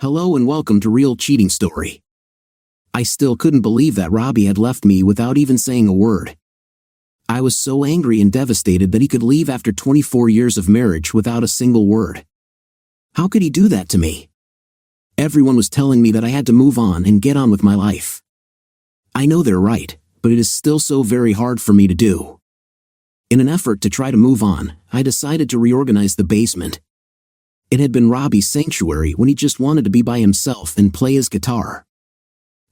Hello and welcome to Real Cheating Story. I still couldn't believe that Robbie had left me without even saying a word. I was so angry and devastated that he could leave after 24 years of marriage without a single word. How could he do that to me? Everyone was telling me that I had to move on and get on with my life. I know they're right, but it is still so very hard for me to do. In an effort to try to move on, I decided to reorganize the basement. It had been Robbie's sanctuary when he just wanted to be by himself and play his guitar.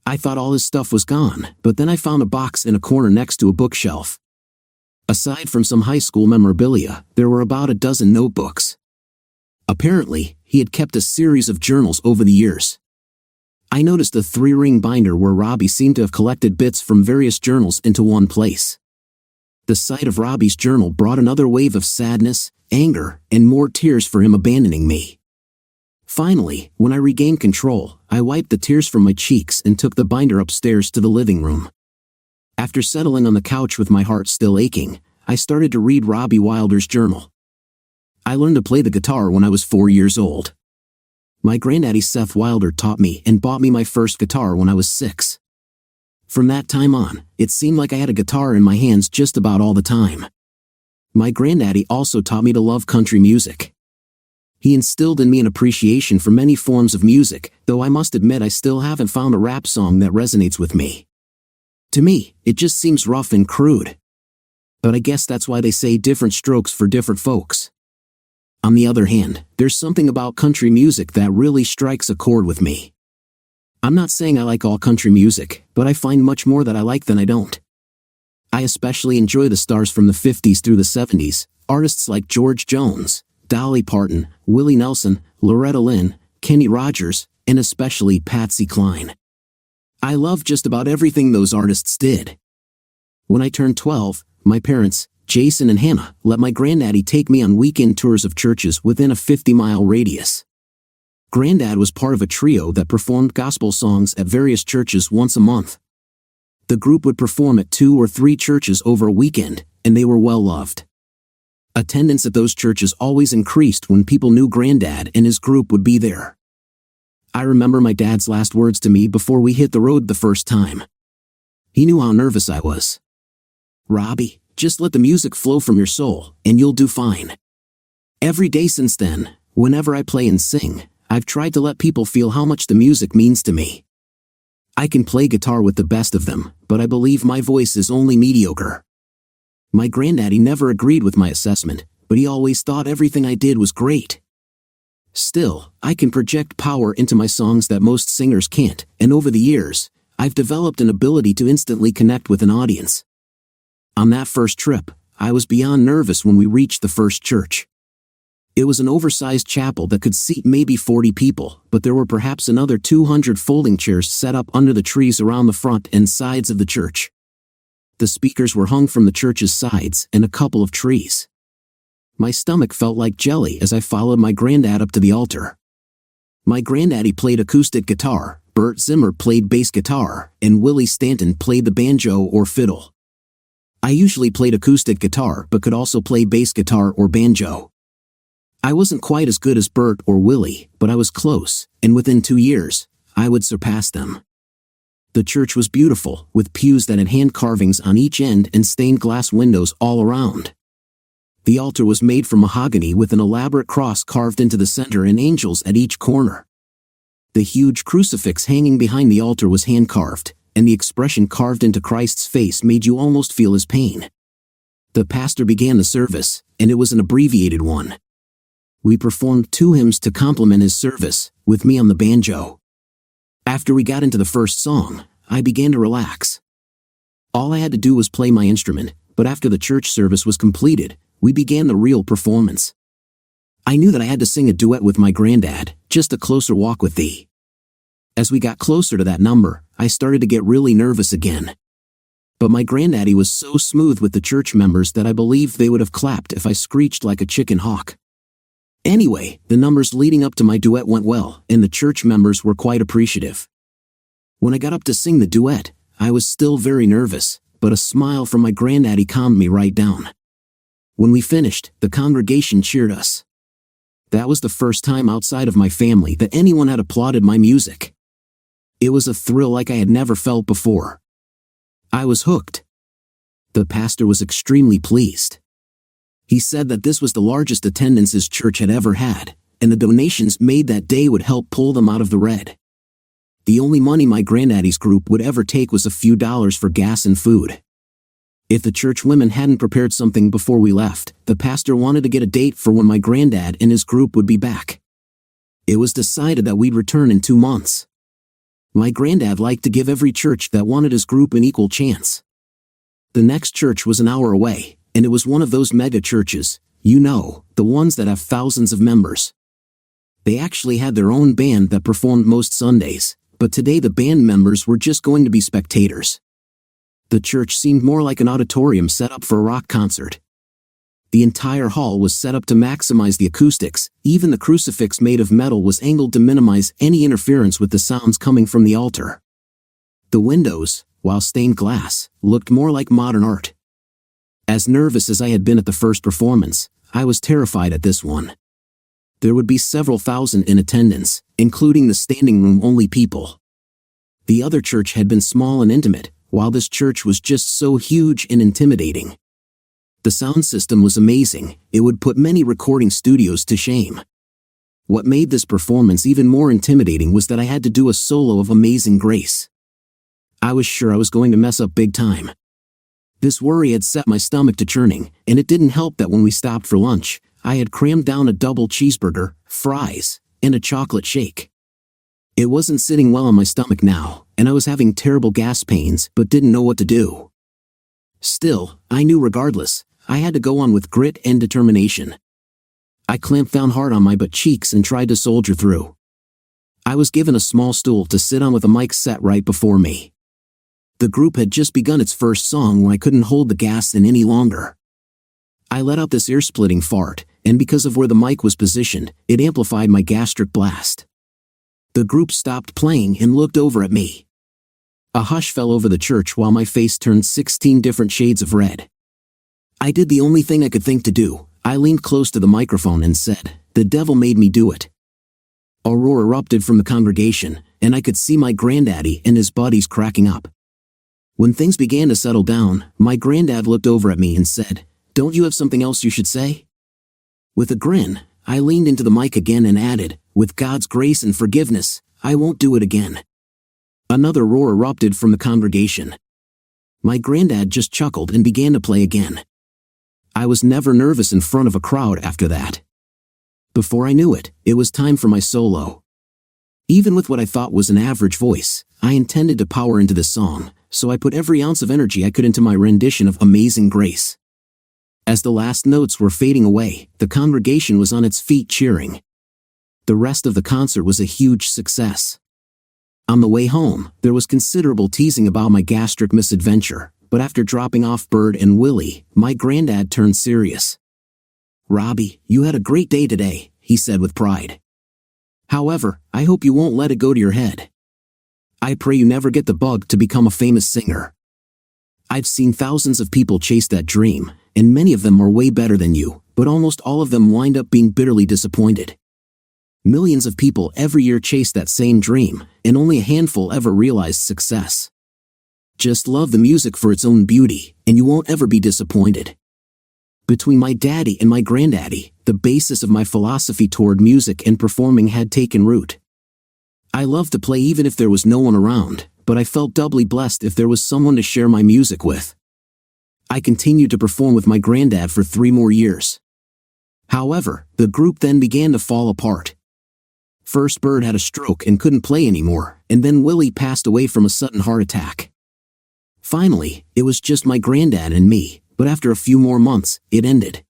I thought all his stuff was gone, but then I found a box in a corner next to a bookshelf. Aside from some high school memorabilia, there were about a dozen notebooks. Apparently, he had kept a series of journals over the years. I noticed a 3-ring binder where Robbie seemed to have collected bits from various journals into one place. The sight of Robbie's journal brought another wave of sadness, anger, and more tears for him abandoning me. Finally, when I regained control, I wiped the tears from my cheeks and took the binder upstairs to the living room. After settling on the couch with my heart still aching, I started to read Robbie Wilder's journal. I learned to play the guitar when I was 4 years old. My granddaddy Seth Wilder taught me and bought me my first guitar when I was 6. From that time on, it seemed like I had a guitar in my hands just about all the time. My granddaddy also taught me to love country music. He instilled in me an appreciation for many forms of music, though I must admit I still haven't found a rap song that resonates with me. To me, it just seems rough and crude. But I guess that's why they say different strokes for different folks. On the other hand, there's something about country music that really strikes a chord with me. I'm not saying I like all country music, but I find much more that I like than I don't. I especially enjoy the stars from the 50s through the 70s, artists like George Jones, Dolly Parton, Willie Nelson, Loretta Lynn, Kenny Rogers, and especially Patsy Cline. I love just about everything those artists did. When I turned 12, my parents, Jason and Hannah, let my granddaddy take me on weekend tours of churches within a 50-mile radius. Granddad was part of a trio that performed gospel songs at various churches once a month. The group would perform at 2 or 3 churches over a weekend, and they were well loved. Attendance at those churches always increased when people knew Granddad and his group would be there. I remember my dad's last words to me before we hit the road the first time. He knew how nervous I was. "Robbie, just let the music flow from your soul, and you'll do fine." Every day since then, whenever I play and sing, I've tried to let people feel how much the music means to me. I can play guitar with the best of them, but I believe my voice is only mediocre. My granddaddy never agreed with my assessment, but he always thought everything I did was great. Still, I can project power into my songs that most singers can't, and over the years, I've developed an ability to instantly connect with an audience. On that first trip, I was beyond nervous when we reached the first church. It was an oversized chapel that could seat maybe 40 people, but there were perhaps another 200 folding chairs set up under the trees around the front and sides of the church. The speakers were hung from the church's sides and a couple of trees. My stomach felt like jelly as I followed my granddad up to the altar. My granddaddy played acoustic guitar, Bert Zimmer played bass guitar, and Willie Stanton played the banjo or fiddle. I usually played acoustic guitar but could also play bass guitar or banjo. I wasn't quite as good as Bert or Willie, but I was close, and within 2 years, I would surpass them. The church was beautiful, with pews that had hand carvings on each end and stained glass windows all around. The altar was made from mahogany with an elaborate cross carved into the center and angels at each corner. The huge crucifix hanging behind the altar was hand-carved, and the expression carved into Christ's face made you almost feel his pain. The pastor began the service, and it was an abbreviated one. We performed 2 hymns to complement his service, with me on the banjo. After we got into the first song, I began to relax. All I had to do was play my instrument, but after the church service was completed, we began the real performance. I knew that I had to sing a duet with my granddad, Just a Closer Walk with Thee. As we got closer to that number, I started to get really nervous again. But my granddaddy was so smooth with the church members that I believed they would have clapped if I screeched like a chicken hawk. Anyway, the numbers leading up to my duet went well, and the church members were quite appreciative. When I got up to sing the duet, I was still very nervous, but a smile from my granddaddy calmed me right down. When we finished, the congregation cheered us. That was the first time outside of my family that anyone had applauded my music. It was a thrill like I had never felt before. I was hooked. The pastor was extremely pleased. He said that this was the largest attendance his church had ever had, and the donations made that day would help pull them out of the red. The only money my granddaddy's group would ever take was a few dollars for gas and food. If the church women hadn't prepared something before we left, the pastor wanted to get a date for when my granddad and his group would be back. It was decided that we'd return in 2 months. My granddad liked to give every church that wanted his group an equal chance. The next church was an hour away, and it was one of those mega churches, you know, the ones that have thousands of members. They actually had their own band that performed most Sundays, but today the band members were just going to be spectators. The church seemed more like an auditorium set up for a rock concert. The entire hall was set up to maximize the acoustics. Even the crucifix made of metal was angled to minimize any interference with the sounds coming from the altar. The windows, while stained glass, looked more like modern art. As nervous as I had been at the first performance, I was terrified at this one. There would be several thousand in attendance, including the standing room only people. The other church had been small and intimate, while this church was just so huge and intimidating. The sound system was amazing. It would put many recording studios to shame. What made this performance even more intimidating was that I had to do a solo of Amazing Grace. I was sure I was going to mess up big time. This worry had set my stomach to churning, and it didn't help that when we stopped for lunch, I had crammed down a double cheeseburger, fries, and a chocolate shake. It wasn't sitting well on my stomach now, and I was having terrible gas pains but didn't know what to do. Still, I knew regardless, I had to go on with grit and determination. I clamped down hard on my butt cheeks and tried to soldier through. I was given a small stool to sit on with a mic set right before me. The group had just begun its first song when I couldn't hold the gas in any longer. I let out this ear-splitting fart, and because of where the mic was positioned, it amplified my gastric blast. The group stopped playing and looked over at me. A hush fell over the church while my face turned 16 different shades of red. I did the only thing I could think to do. I leaned close to the microphone and said, "The devil made me do it." A roar erupted from the congregation, and I could see my granddaddy and his buddies cracking up. When things began to settle down, my granddad looked over at me and said, "Don't you have something else you should say?" With a grin, I leaned into the mic again and added, "With God's grace and forgiveness, I won't do it again." Another roar erupted from the congregation. My granddad just chuckled and began to play again. I was never nervous in front of a crowd after that. Before I knew it, it was time for my solo. Even with what I thought was an average voice, I intended to power into this song, so I put every ounce of energy I could into my rendition of Amazing Grace. As the last notes were fading away, the congregation was on its feet cheering. The rest of the concert was a huge success. On the way home, there was considerable teasing about my gastric misadventure, but after dropping off Bird and Willie, my granddad turned serious. "Robbie, you had a great day today," he said with pride. "However, I hope you won't let it go to your head. I pray you never get the bug to become a famous singer. I've seen thousands of people chase that dream, and many of them are way better than you, but almost all of them wind up being bitterly disappointed. Millions of people every year chase that same dream, and only a handful ever realize success. Just love the music for its own beauty, and you won't ever be disappointed." Between my daddy and my granddaddy, the basis of my philosophy toward music and performing had taken root. I loved to play even if there was no one around, but I felt doubly blessed if there was someone to share my music with. I continued to perform with my granddad for 3 more years. However, the group then began to fall apart. First Bird had a stroke and couldn't play anymore, and then Willie passed away from a sudden heart attack. Finally, it was just my granddad and me, but after a few more months, it ended.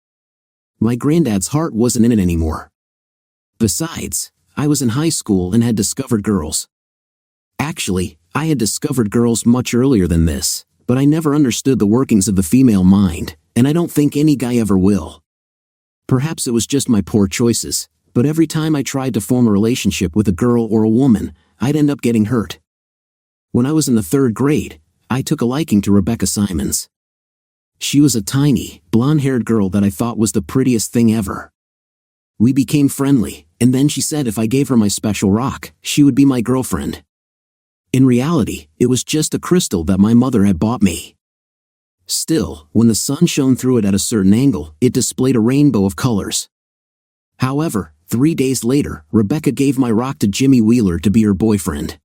My granddad's heart wasn't in it anymore. Besides, I was in high school and had discovered girls. Actually, I had discovered girls much earlier than this, but I never understood the workings of the female mind, and I don't think any guy ever will. Perhaps it was just my poor choices, but every time I tried to form a relationship with a girl or a woman, I'd end up getting hurt. When I was in the 3rd grade, I took a liking to Rebecca Simons. She was a tiny, blonde-haired girl that I thought was the prettiest thing ever. We became friendly, and then she said if I gave her my special rock, she would be my girlfriend. In reality, it was just a crystal that my mother had bought me. Still, when the sun shone through it at a certain angle, it displayed a rainbow of colors. However, 3 days later, Rebecca gave my rock to Jimmy Wheeler to be her boyfriend.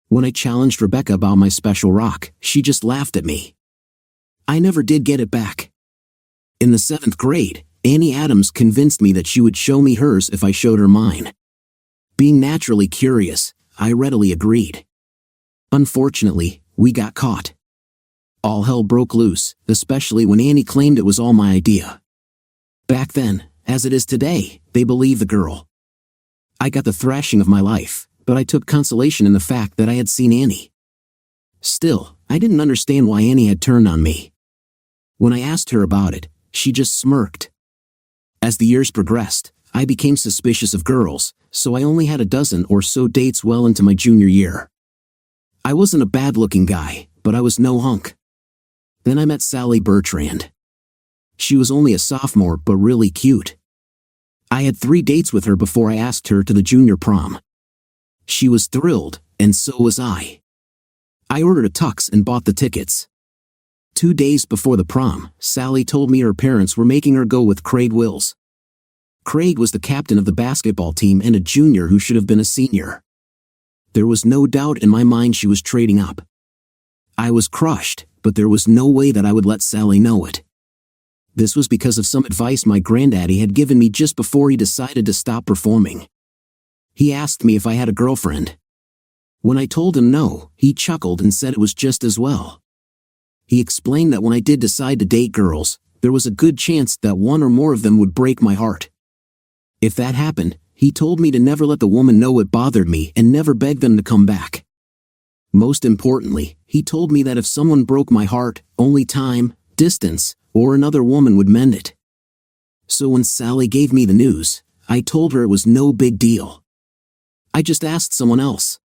When I challenged Rebecca about my special rock, she just laughed at me. I never did get it back. In the 7th grade, Annie Adams convinced me that she would show me hers if I showed her mine. Being naturally curious, I readily agreed. Unfortunately, we got caught. All hell broke loose, especially when Annie claimed it was all my idea. Back then, as it is today, they believed the girl. I got the thrashing of my life, but I took consolation in the fact that I had seen Annie. Still, I didn't understand why Annie had turned on me. When I asked her about it, she just smirked. As the years progressed, I became suspicious of girls, so I only had a dozen or so dates well into my junior year. I wasn't a bad-looking guy, but I was no hunk. Then I met Sally Bertrand. She was only a sophomore but really cute. I had 3 dates with her before I asked her to the junior prom. She was thrilled, and so was I. I ordered a tux and bought the tickets. 2 days before the prom, Sally told me her parents were making her go with Craig Wills. Craig was the captain of the basketball team and a junior who should have been a senior. There was no doubt in my mind she was trading up. I was crushed, but there was no way that I would let Sally know it. This was because of some advice my granddaddy had given me just before he decided to stop performing. He asked me if I had a girlfriend. When I told him no, he chuckled and said it was just as well. He explained that when I did decide to date girls, there was a good chance that one or more of them would break my heart. If that happened, he told me to never let the woman know it bothered me and never beg them to come back. Most importantly, he told me that if someone broke my heart, only time, distance, or another woman would mend it. So when Sally gave me the news, I told her it was no big deal. I just asked someone else.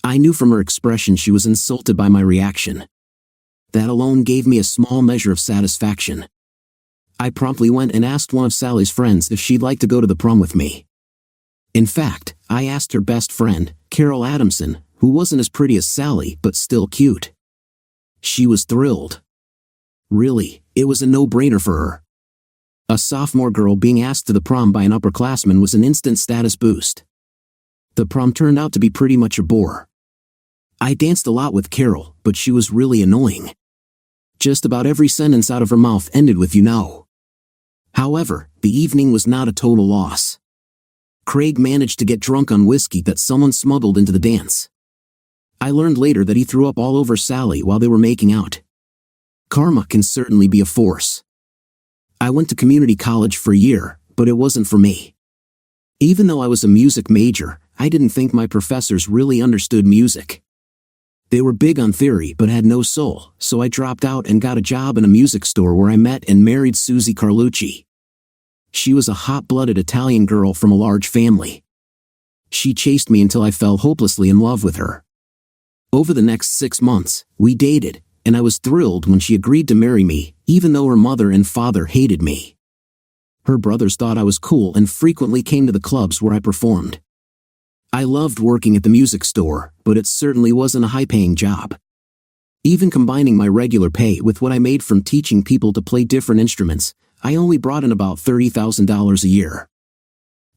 I knew from her expression she was insulted by my reaction. That alone gave me a small measure of satisfaction. I promptly went and asked one of Sally's friends if she'd like to go to the prom with me. In fact, I asked her best friend, Carol Adamson, who wasn't as pretty as Sally but still cute. She was thrilled. Really, it was a no-brainer for her. A sophomore girl being asked to the prom by an upperclassman was an instant status boost. The prom turned out to be pretty much a bore. I danced a lot with Carol, but she was really annoying. Just about every sentence out of her mouth ended with "you know." However, the evening was not a total loss. Craig managed to get drunk on whiskey that someone smuggled into the dance. I learned later that he threw up all over Sally while they were making out. Karma can certainly be a force. I went to community college for a year, but it wasn't for me. Even though I was a music major, I didn't think my professors really understood music. They were big on theory but had no soul, so I dropped out and got a job in a music store where I met and married Susie Carlucci. She was a hot-blooded Italian girl from a large family. She chased me until I fell hopelessly in love with her. Over the next 6 months, we dated, and I was thrilled when she agreed to marry me, even though her mother and father hated me. Her brothers thought I was cool and frequently came to the clubs where I performed. I loved working at the music store, but it certainly wasn't a high-paying job. Even combining my regular pay with what I made from teaching people to play different instruments, I only brought in about $30,000 a year.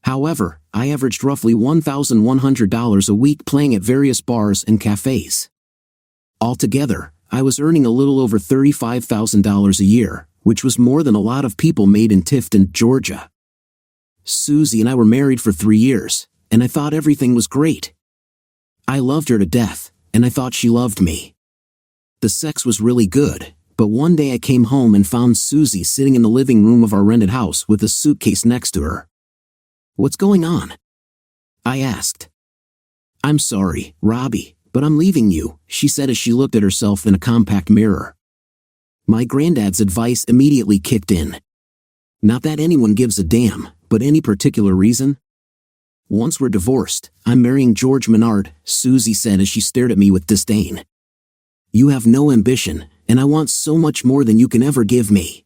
However, I averaged roughly $1,100 a week playing at various bars and cafes. Altogether, I was earning a little over $35,000 a year, which was more than a lot of people made in Tifton, Georgia. Susie and I were married for 3 years, and I thought everything was great. I loved her to death, and I thought she loved me. The sex was really good, but one day I came home and found Susie sitting in the living room of our rented house with a suitcase next to her. "What's going on?" I asked. "I'm sorry, Robbie, but I'm leaving you," she said as she looked at herself in a compact mirror. My granddad's advice immediately kicked in. Not that anyone gives a damn, but any particular reason? "Once we're divorced, I'm marrying George Menard," Susie said as she stared at me with disdain. "You have no ambition, and I want so much more than you can ever give me."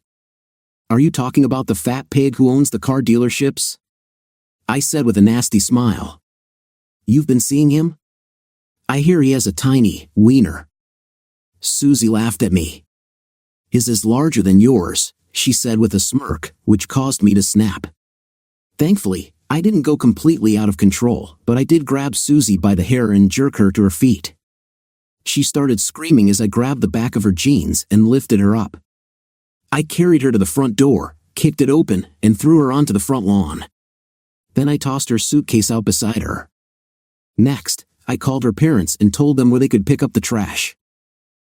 "Are you talking about the fat pig who owns the car dealerships?" I said with a nasty smile. You've been seeing him? I hear he has a tiny wiener. Susie laughed at me. His is larger than yours, she said with a smirk, which caused me to snap. Thankfully, I didn't go completely out of control, but I did grab Susie by the hair and jerk her to her feet. She started screaming as I grabbed the back of her jeans and lifted her up. I carried her to the front door, kicked it open, and threw her onto the front lawn. Then I tossed her suitcase out beside her. Next, I called her parents and told them where they could pick up the trash.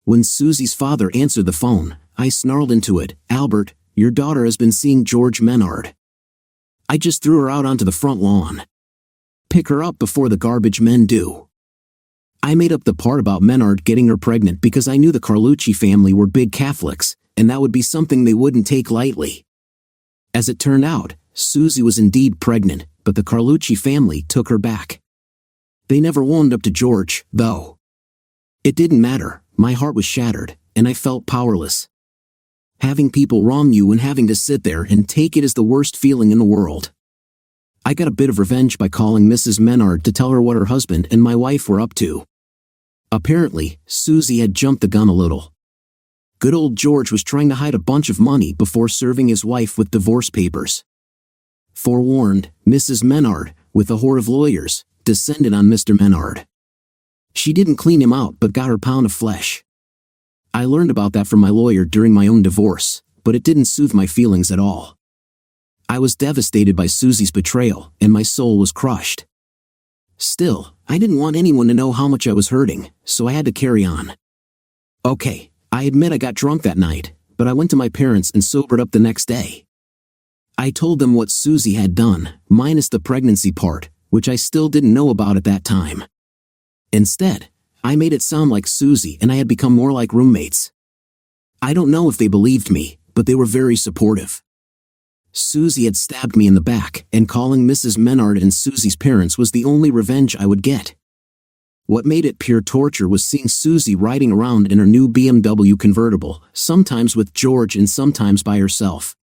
When Susie's father answered the phone, I snarled into it, Albert, your daughter has been seeing George Menard. I just threw her out onto the front lawn. Pick her up before the garbage men do. I made up the part about Menard getting her pregnant because I knew the Carlucci family were big Catholics, and that would be something they wouldn't take lightly. As it turned out, Susie was indeed pregnant, but the Carlucci family took her back. They never owned up to George, though. It didn't matter, my heart was shattered, and I felt powerless. Having people wrong you and having to sit there and take it is the worst feeling in the world. I got a bit of revenge by calling Mrs. Menard to tell her what her husband and my wife were up to. Apparently, Susie had jumped the gun a little. Good old George was trying to hide a bunch of money before serving his wife with divorce papers. Forewarned, Mrs. Menard, with a horde of lawyers, descended on Mr. Menard. She didn't clean him out but got her pound of flesh. I learned about that from my lawyer during my own divorce, but it didn't soothe my feelings at all. I was devastated by Susie's betrayal, and my soul was crushed. Still, I didn't want anyone to know how much I was hurting, so I had to carry on. Okay, I admit I got drunk that night, but I went to my parents and sobered up the next day. I told them what Susie had done, minus the pregnancy part, which I still didn't know about at that time. Instead, I made it sound like Susie and I had become more like roommates. I don't know if they believed me, but they were very supportive. Susie had stabbed me in the back, and calling Mrs. Menard and Susie's parents was the only revenge I would get. What made it pure torture was seeing Susie riding around in her new BMW convertible, sometimes with George and sometimes by herself.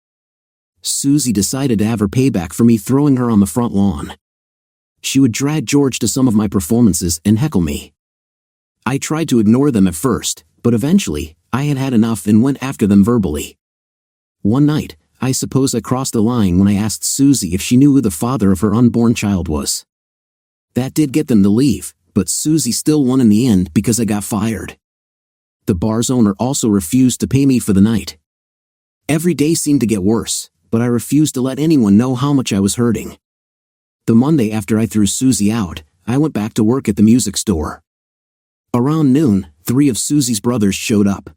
Susie decided to have her payback for me throwing her on the front lawn. She would drag George to some of my performances and heckle me. I tried to ignore them at first, but eventually, I had had enough and went after them verbally. One night, I suppose I crossed the line when I asked Susie if she knew who the father of her unborn child was. That did get them to leave, but Susie still won in the end because I got fired. The bar's owner also refused to pay me for the night. Every day seemed to get worse, but I refused to let anyone know how much I was hurting. The Monday after I threw Susie out, I went back to work at the music store. Around noon, 3 of Susie's brothers showed up.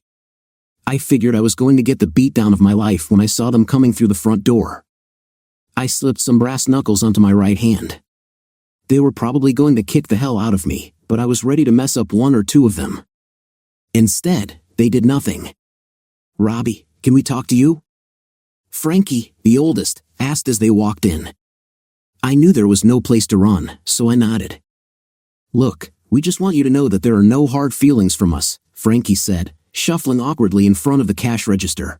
I figured I was going to get the beatdown of my life when I saw them coming through the front door. I slipped some brass knuckles onto my right hand. They were probably going to kick the hell out of me, but I was ready to mess up 1 or 2 of them. Instead, they did nothing. Robbie, can we talk to you? Frankie, the oldest, asked as they walked in. I knew there was no place to run, so I nodded. Look, we just want you to know that there are no hard feelings from us, Frankie said, shuffling awkwardly in front of the cash register.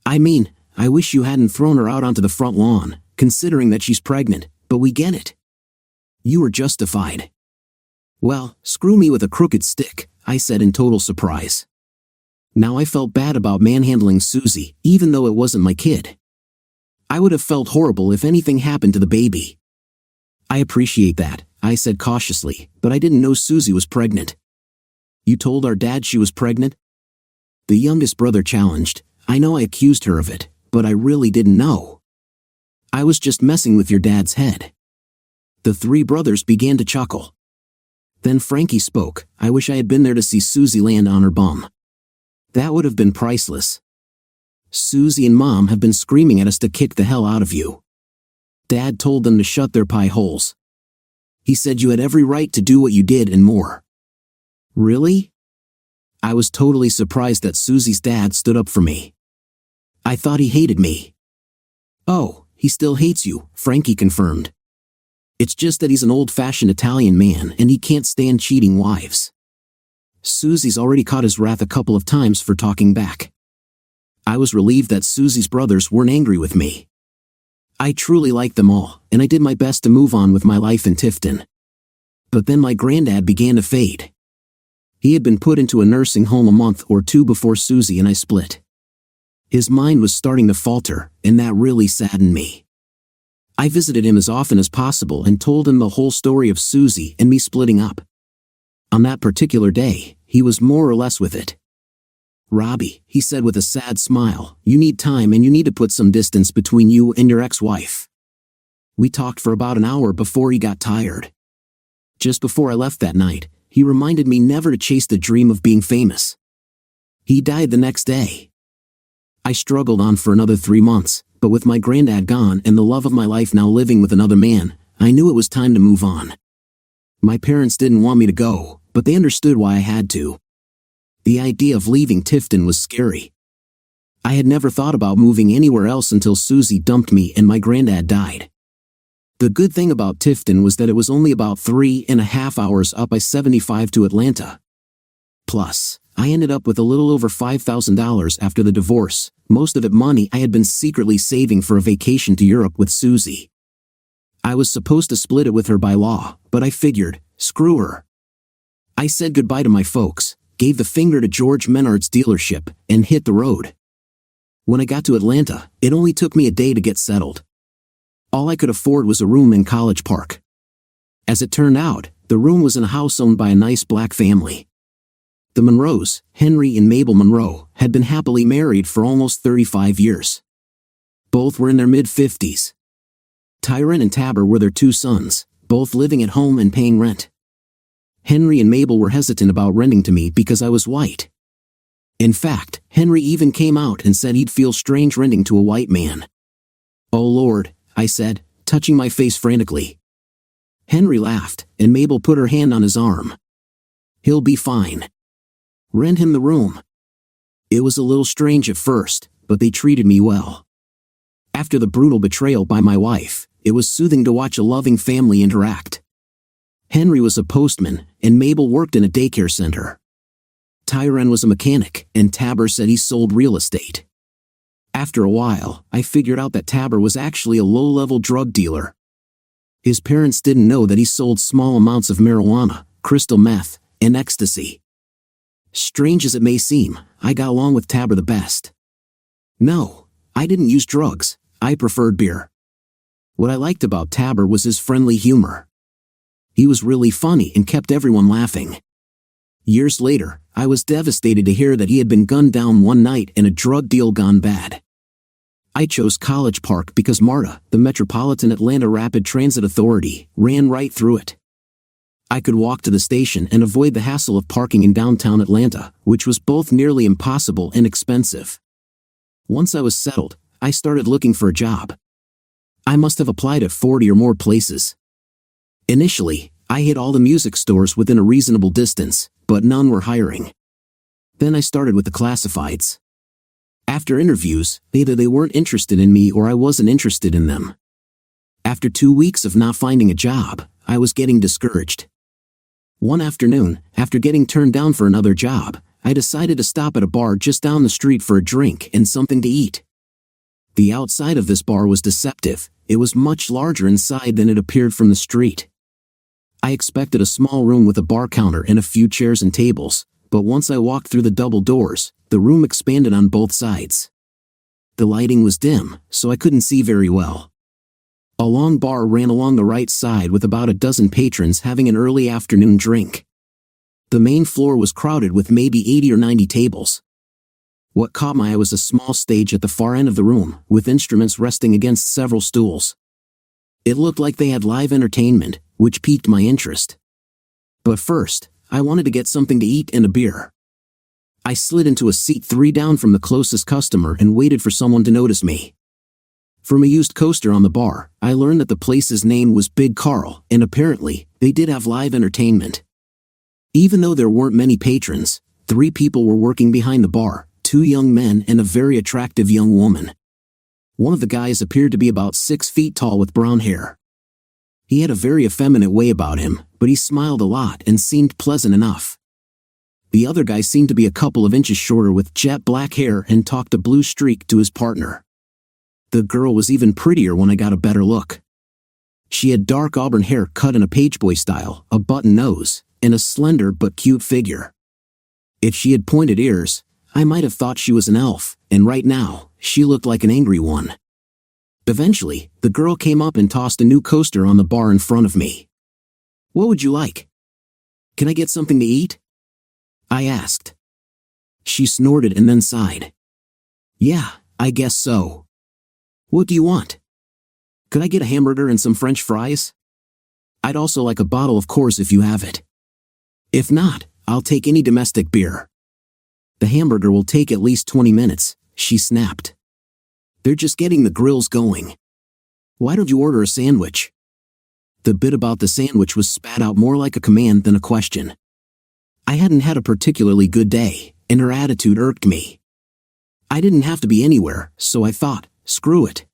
I mean, I wish you hadn't thrown her out onto the front lawn, considering that she's pregnant, but we get it. You were justified. Well, screw me with a crooked stick, I said in total surprise. Now I felt bad about manhandling Susie, even though it wasn't my kid. I would have felt horrible if anything happened to the baby. I appreciate that, I said cautiously, but I didn't know Susie was pregnant. You told our dad she was pregnant? The youngest brother challenged. I know I accused her of it, but I really didn't know. I was just messing with your dad's head. The 3 brothers began to chuckle. Then Frankie spoke. I wish I had been there to see Susie land on her bum. That would have been priceless. Susie and Mom have been screaming at us to kick the hell out of you. Dad told them to shut their pie holes. He said you had every right to do what you did and more. Really? I was totally surprised that Susie's dad stood up for me. I thought he hated me. Oh, he still hates you, Frankie confirmed. It's just that he's an old-fashioned Italian man and he can't stand cheating wives. Susie's already caught his wrath a couple of times for talking back. I was relieved that Susie's brothers weren't angry with me. I truly liked them all, and I did my best to move on with my life in Tifton. But then my granddad began to fade. He had been put into a nursing home a month or two before Susie and I split. His mind was starting to falter, and that really saddened me. I visited him as often as possible and told him the whole story of Susie and me splitting up. On that particular day, he was more or less with it. "Robbie," he said with a sad smile, "you need time and you need to put some distance between you and your ex-wife." We talked for about an hour before he got tired. Just before I left that night, he reminded me never to chase the dream of being famous. He died the next day. I struggled on for another 3 months, but with my granddad gone and the love of my life now living with another man, I knew it was time to move on. My parents didn't want me to go, but they understood why I had to. The idea of leaving Tifton was scary. I had never thought about moving anywhere else until Susie dumped me and my granddad died. The good thing about Tifton was that it was only about 3.5 hours up I-75 to Atlanta. Plus, I ended up with a little over $5,000 after the divorce, most of it money I had been secretly saving for a vacation to Europe with Susie. I was supposed to split it with her by law, but I figured, screw her. I said goodbye to my folks, gave the finger to George Menard's dealership, and hit the road. When I got to Atlanta, it only took me a day to get settled. All I could afford was a room in College Park. As it turned out, the room was in a house owned by a nice black family. The Monroes, Henry and Mabel Monroe, had been happily married for almost 35 years. Both were in their mid-50s. Tyrone and Tabor were their 2 sons, both living at home and paying rent. Henry and Mabel were hesitant about renting to me because I was white. In fact, Henry even came out and said he'd feel strange renting to a white man. "Oh Lord," I said, touching my face frantically. Henry laughed, and Mabel put her hand on his arm. "He'll be fine. Rent him the room." It was a little strange at first, but they treated me well. After the brutal betrayal by my wife, it was soothing to watch a loving family interact. Henry was a postman, and Mabel worked in a daycare center. Tyrone was a mechanic, and Tabor said he sold real estate. After a while, I figured out that Tabor was actually a low-level drug dealer. His parents didn't know that he sold small amounts of marijuana, crystal meth, and ecstasy. Strange as it may seem, I got along with Tabor the best. No, I didn't use drugs, I preferred beer. What I liked about Tabor was his friendly humor. He was really funny and kept everyone laughing. Years later, I was devastated to hear that he had been gunned down one night in a drug deal gone bad. I chose College Park because MARTA, the Metropolitan Atlanta Rapid Transit Authority, ran right through it. I could walk to the station and avoid the hassle of parking in downtown Atlanta, which was both nearly impossible and expensive. Once I was settled, I started looking for a job. I must have applied at 40 or more places. Initially, I hit all the music stores within a reasonable distance, but none were hiring. Then I started with the classifieds. After interviews, either they weren't interested in me or I wasn't interested in them. After 2 weeks of not finding a job, I was getting discouraged. One afternoon, after getting turned down for another job, I decided to stop at a bar just down the street for a drink and something to eat. The outside of this bar was deceptive. It was much larger inside than it appeared from the street. I expected a small room with a bar counter and a few chairs and tables, but once I walked through the double doors, the room expanded on both sides. The lighting was dim, so I couldn't see very well. A long bar ran along the right side with about a dozen patrons having an early afternoon drink. The main floor was crowded with maybe 80 or 90 tables. What caught my eye was a small stage at the far end of the room, with instruments resting against several stools. It looked like they had live entertainment, which piqued my interest. But first, I wanted to get something to eat and a beer. I slid into a seat 3 down from the closest customer and waited for someone to notice me. From a used coaster on the bar, I learned that the place's name was Big Carl, and apparently, they did have live entertainment. Even though there weren't many patrons, 3 people were working behind the bar, 2 young men and a very attractive young woman. One of the guys appeared to be about 6 feet tall with brown hair. He had a very effeminate way about him, but he smiled a lot and seemed pleasant enough. The other guy seemed to be a couple of inches shorter with jet black hair and talked a blue streak to his partner. The girl was even prettier when I got a better look. She had dark auburn hair cut in a pageboy style, a button nose, and a slender but cute figure. If she had pointed ears, I might have thought she was an elf, and right now, she looked like an angry one. Eventually, the girl came up and tossed a new coaster on the bar in front of me. "What would you like? Can I get something to eat?" I asked. She snorted and then sighed. "Yeah, I guess so. What do you want? Could I get a hamburger and some French fries? I'd also like a bottle of Coors if you have it. If not, I'll take any domestic beer." "The hamburger will take at least 20 minutes, she snapped. "They're just getting the grills going. Why don't you order a sandwich?" The bit about the sandwich was spat out more like a command than a question. I hadn't had a particularly good day, and her attitude irked me. I didn't have to be anywhere, so I thought, screw it.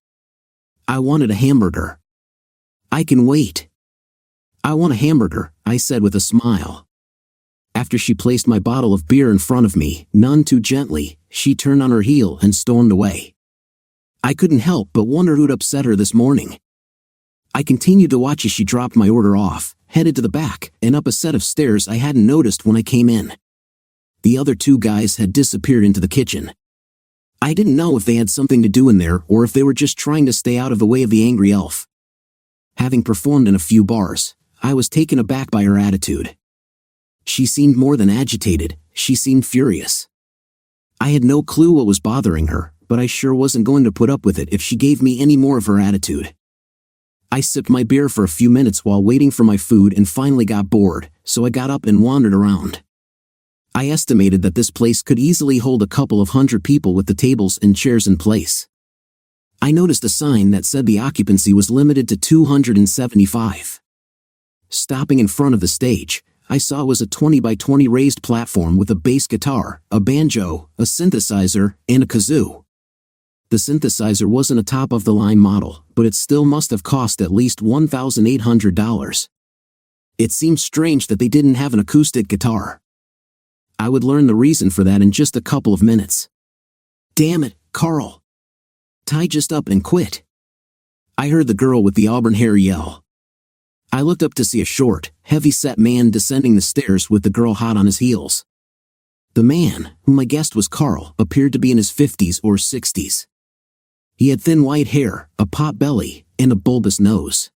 I wanted a hamburger. "I can wait." "I want a hamburger," I said with a smile. After she placed my bottle of beer in front of me, none too gently, she turned on her heel and stormed away. I couldn't help but wonder who'd upset her this morning. I continued to watch as she dropped my order off, headed to the back, and up a set of stairs I hadn't noticed when I came in. The other two guys had disappeared into the kitchen. I didn't know if they had something to do in there or if they were just trying to stay out of the way of the angry elf. Having performed in a few bars, I was taken aback by her attitude. She seemed more than agitated, she seemed furious. I had no clue what was bothering her, but I sure wasn't going to put up with it if she gave me any more of her attitude. I sipped my beer for a few minutes while waiting for my food and finally got bored, so I got up and wandered around. I estimated that this place could easily hold a couple of hundred people with the tables and chairs in place. I noticed a sign that said the occupancy was limited to 275. Stopping in front of the stage, I saw it was a 20 by 20 raised platform with a bass guitar, a banjo, a synthesizer, and a kazoo. The synthesizer wasn't a top-of-the-line model, but it still must have cost at least $1,800. It seemed strange that they didn't have an acoustic guitar. I would learn the reason for that in just a couple of minutes. "Damn it, Carl. Ty just up and quit," I heard the girl with the auburn hair yell. I looked up to see a short, heavy-set man descending the stairs with the girl hot on his heels. The man, whom I guessed was Carl, appeared to be in his 50s or 60s. He had thin white hair, a pot belly, and a bulbous nose.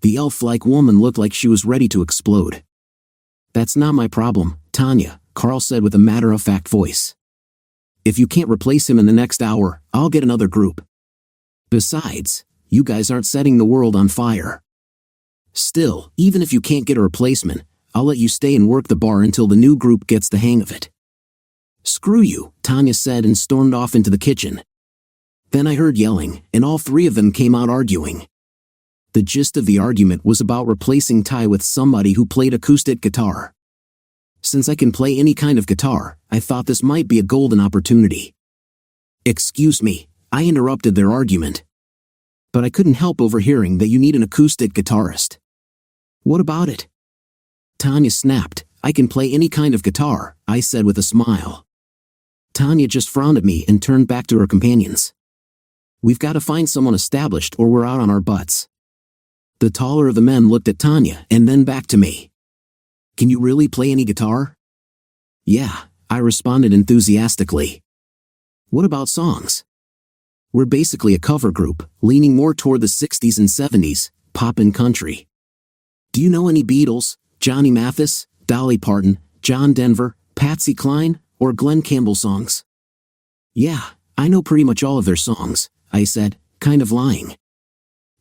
The elf-like woman looked like she was ready to explode. "That's not my problem, Tanya," Carl said with a matter-of-fact voice. "If you can't replace him in the next hour, I'll get another group. Besides, you guys aren't setting the world on fire. Still, even if you can't get a replacement, I'll let you stay and work the bar until the new group gets the hang of it." "Screw you," Tanya said and stormed off into the kitchen. Then I heard yelling, and all three of them came out arguing. The gist of the argument was about replacing Ty with somebody who played acoustic guitar. Since I can play any kind of guitar, I thought this might be a golden opportunity. "Excuse me," I interrupted their argument. "But I couldn't help overhearing that you need an acoustic guitarist." "What about it?" Tanya snapped. "I can play any kind of guitar," I said with a smile. Tanya just frowned at me and turned back to her companions. "We've got to find someone established or we're out on our butts." The taller of the men looked at Tanya and then back to me. "Can you really play any guitar?" "Yeah," I responded enthusiastically. "What about songs?" "We're basically a cover group, leaning more toward the 60s and 70s, pop and country. Do you know any Beatles, Johnny Mathis, Dolly Parton, John Denver, Patsy Cline, or Glenn Campbell songs?" "Yeah, I know pretty much all of their songs," I said, kind of lying.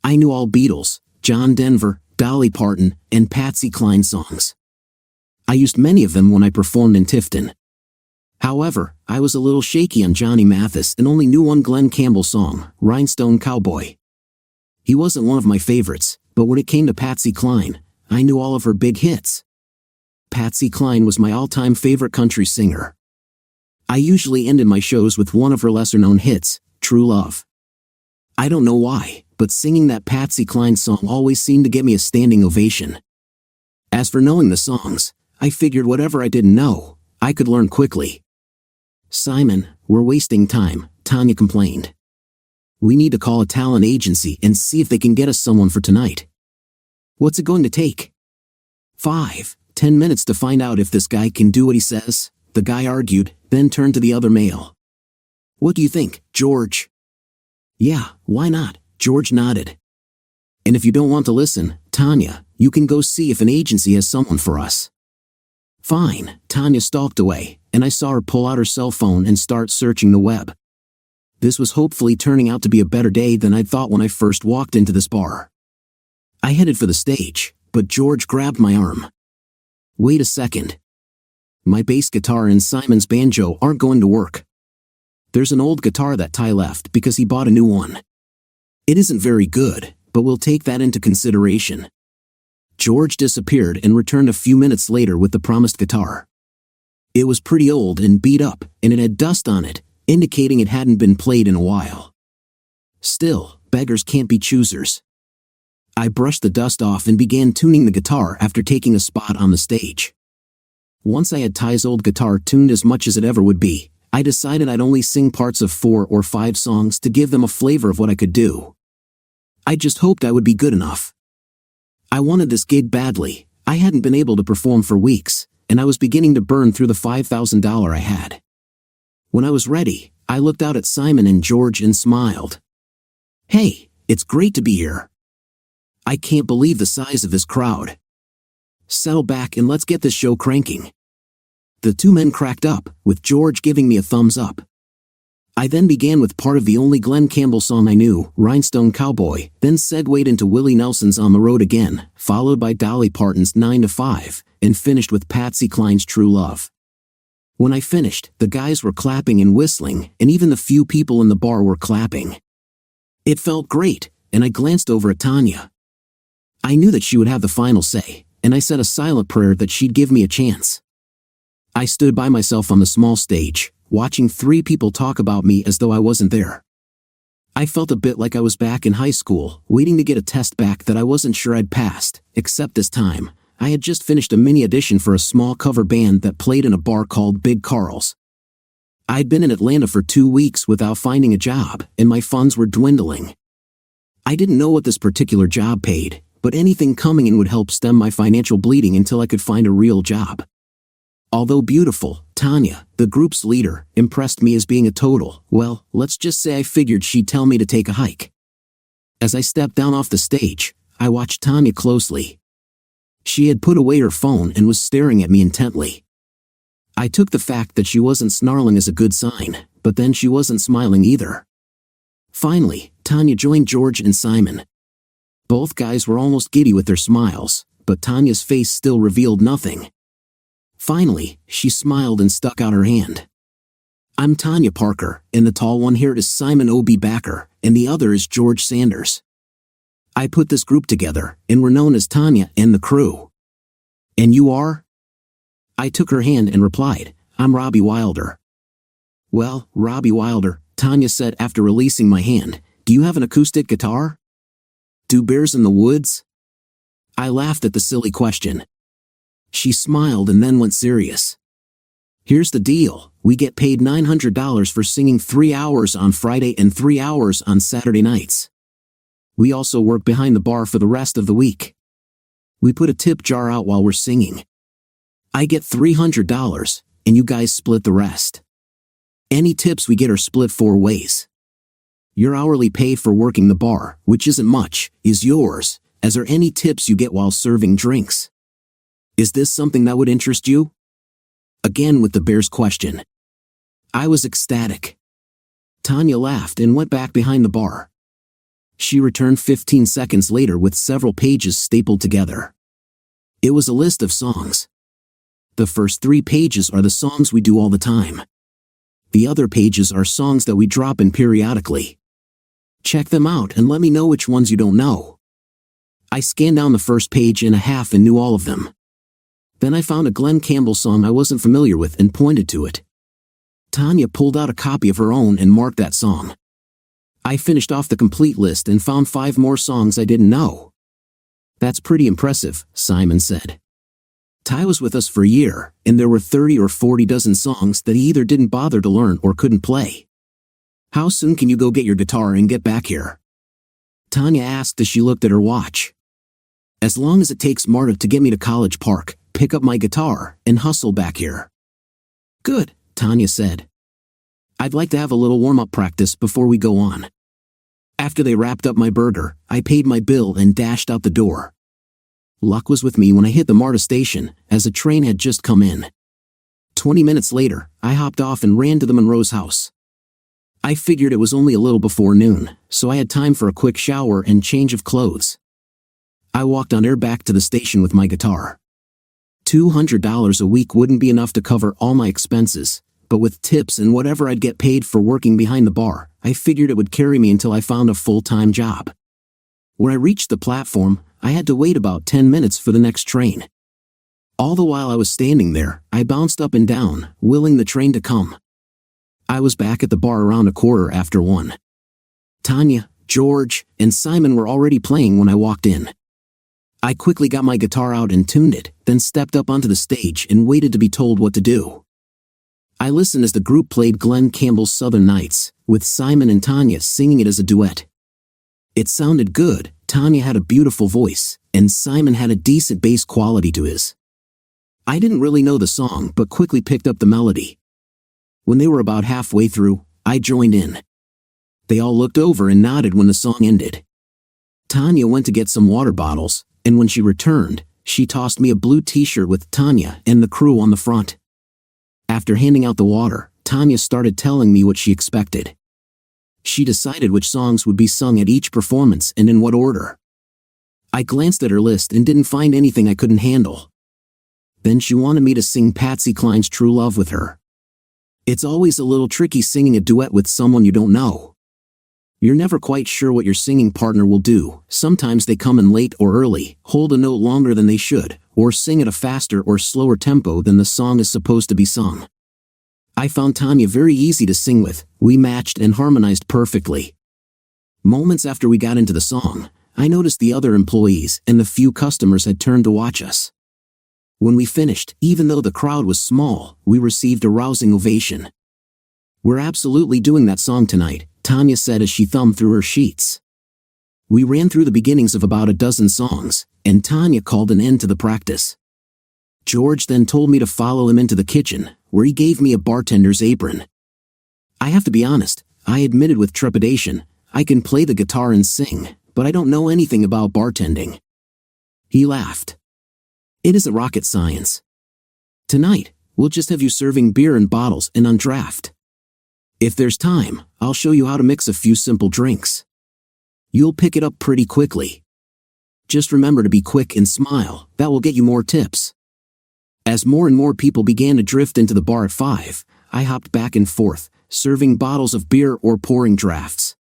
I knew all Beatles, John Denver, Dolly Parton, and Patsy Cline songs. I used many of them when I performed in Tifton. However, I was a little shaky on Johnny Mathis and only knew one Glenn Campbell song, Rhinestone Cowboy. He wasn't one of my favorites, but when it came to Patsy Cline, I knew all of her big hits. Patsy Cline was my all-time favorite country singer. I usually ended my shows with one of her lesser-known hits, True Love. I don't know why, but singing that Patsy Cline song always seemed to get me a standing ovation. As for knowing the songs, I figured whatever I didn't know, I could learn quickly. "Simon, we're wasting time," Tanya complained. We need to call a talent agency and see if they can get us someone for tonight. What's it going to take? 5-10 minutes to find out if this guy can do what he says, the guy argued, then turned to the other male. What do you think, George? Yeah, why not? George nodded. And if you don't want to listen, Tanya, you can go see if an agency has someone for us. Fine, Tanya stalked away, and I saw her pull out her cell phone and start searching the web. This was hopefully turning out to be a better day than I'd thought when I first walked into this bar. I headed for the stage, but George grabbed my arm. Wait a second. My bass guitar and Simon's banjo aren't going to work. There's an old guitar that Ty left because he bought a new one. It isn't very good, but we'll take that into consideration. George disappeared and returned a few minutes later with the promised guitar. It was pretty old and beat up, and it had dust on it, indicating it hadn't been played in a while. Still, beggars can't be choosers. I brushed the dust off and began tuning the guitar after taking a spot on the stage. Once I had Ty's old guitar tuned as much as it ever would be, I decided I'd only sing parts of 4 or 5 songs to give them a flavor of what I could do. I just hoped I would be good enough. I wanted this gig badly. I hadn't been able to perform for weeks, and I was beginning to burn through the $5,000 I had. When I was ready, I looked out at Simon and George and smiled. Hey, it's great to be here. I can't believe the size of this crowd. Settle back and let's get this show cranking. The two men cracked up, with George giving me a thumbs up. I then began with part of the only Glenn Campbell song I knew, Rhinestone Cowboy, then segued into Willie Nelson's On the Road Again, followed by Dolly Parton's 9 to 5, and finished with Patsy Cline's True Love. When I finished, the guys were clapping and whistling, and even the few people in the bar were clapping. It felt great, and I glanced over at Tanya. I knew that she would have the final say, and I said a silent prayer that she'd give me a chance. I stood by myself on the small stage, watching 3 people talk about me as though I wasn't there. I felt a bit like I was back in high school, waiting to get a test back that I wasn't sure I'd passed, except this time, I had just finished a mini audition for a small cover band that played in a bar called Big Carl's. I'd been in Atlanta for 2 weeks without finding a job, and my funds were dwindling. I didn't know what this particular job paid, but anything coming in would help stem my financial bleeding until I could find a real job. Although beautiful, Tanya, the group's leader, impressed me as being a total, well, let's just say I figured she'd tell me to take a hike. As I stepped down off the stage, I watched Tanya closely. She had put away her phone and was staring at me intently. I took the fact that she wasn't snarling as a good sign, but then she wasn't smiling either. Finally, Tanya joined George and Simon. Both guys were almost giddy with their smiles, but Tanya's face still revealed nothing. Finally, she smiled and stuck out her hand. I'm Tanya Parker, and the tall one here is Simon O.B. Backer, and the other is George Sanders. I put this group together, and we're known as Tanya and the Crew. And you are? I took her hand and replied, I'm Robbie Wilder. Well, Robbie Wilder, Tanya said after releasing my hand, do you have an acoustic guitar? Do bears in the woods? I laughed at the silly question. She smiled and then went serious. Here's the deal, we get paid $900 for singing 3 hours on Friday and 3 hours on Saturday nights. We also work behind the bar for the rest of the week. We put a tip jar out while we're singing. I get $300, and you guys split the rest. Any tips we get are split 4 ways. Your hourly pay for working the bar, which isn't much, is yours, as are any tips you get while serving drinks. Is this something that would interest you? Again with the bear's question. I was ecstatic. Tanya laughed and went back behind the bar. She returned 15 seconds later with several pages stapled together. It was a list of songs. The first 3 pages are the songs we do all the time. The other pages are songs that we drop in periodically. Check them out and let me know which ones you don't know. I scanned down the first page and a half and knew all of them. Then I found a Glenn Campbell song I wasn't familiar with and pointed to it. Tanya pulled out a copy of her own and marked that song. I finished off the complete list and found 5 more songs I didn't know. That's pretty impressive, Simon said. Ty was with us for a year, and there were 30 or 40 dozen songs that he either didn't bother to learn or couldn't play. How soon can you go get your guitar and get back here? Tanya asked as she looked at her watch. As long as it takes Marta to get me to College Park, pick up my guitar, and hustle back here. Good, Tanya said. I'd like to have a little warm-up practice before we go on. After they wrapped up my burger, I paid my bill and dashed out the door. Luck was with me when I hit the MARTA station, as a train had just come in. 20 minutes later, I hopped off and ran to the Monroe's house. I figured it was only a little before noon, so I had time for a quick shower and change of clothes. I walked on air back to the station with my guitar. $200 a week wouldn't be enough to cover all my expenses, but with tips and whatever I'd get paid for working behind the bar, I figured it would carry me until I found a full-time job. When I reached the platform, I had to wait about 10 minutes for the next train. All the while I was standing there, I bounced up and down, willing the train to come. I was back at the bar around 1:15. Tanya, George, and Simon were already playing when I walked in. I quickly got my guitar out and tuned it, then stepped up onto the stage and waited to be told what to do. I listened as the group played Glenn Campbell's Southern Nights, with Simon and Tanya singing it as a duet. It sounded good. Tanya had a beautiful voice, and Simon had a decent bass quality to his. I didn't really know the song but quickly picked up the melody. When they were about halfway through, I joined in. They all looked over and nodded when the song ended. Tanya went to get some water bottles, and when she returned, she tossed me a blue t-shirt with Tanya and the crew on the front. After handing out the water, Tanya started telling me what she expected. She decided which songs would be sung at each performance and in what order. I glanced at her list and didn't find anything I couldn't handle. Then she wanted me to sing Patsy Cline's True Love with her. It's always a little tricky singing a duet with someone you don't know. You're never quite sure what your singing partner will do. Sometimes they come in late or early, hold a note longer than they should, or sing at a faster or slower tempo than the song is supposed to be sung. I found Tanya very easy to sing with. We matched and harmonized perfectly. Moments after we got into the song, I noticed the other employees and the few customers had turned to watch us. When we finished, even though the crowd was small, we received a rousing ovation. We're absolutely doing that song tonight, Tanya said as she thumbed through her sheets. We ran through the beginnings of about a dozen songs, and Tanya called an end to the practice. George then told me to follow him into the kitchen, where he gave me a bartender's apron. I have to be honest, I admitted with trepidation, I can play the guitar and sing, but I don't know anything about bartending. He laughed. It isn't rocket science. Tonight, we'll just have you serving beer in bottles and on draft. If there's time, I'll show you how to mix a few simple drinks. You'll pick it up pretty quickly. Just remember to be quick and smile, that will get you more tips. As more and more people began to drift into the bar at 5, I hopped back and forth, serving bottles of beer or pouring drafts.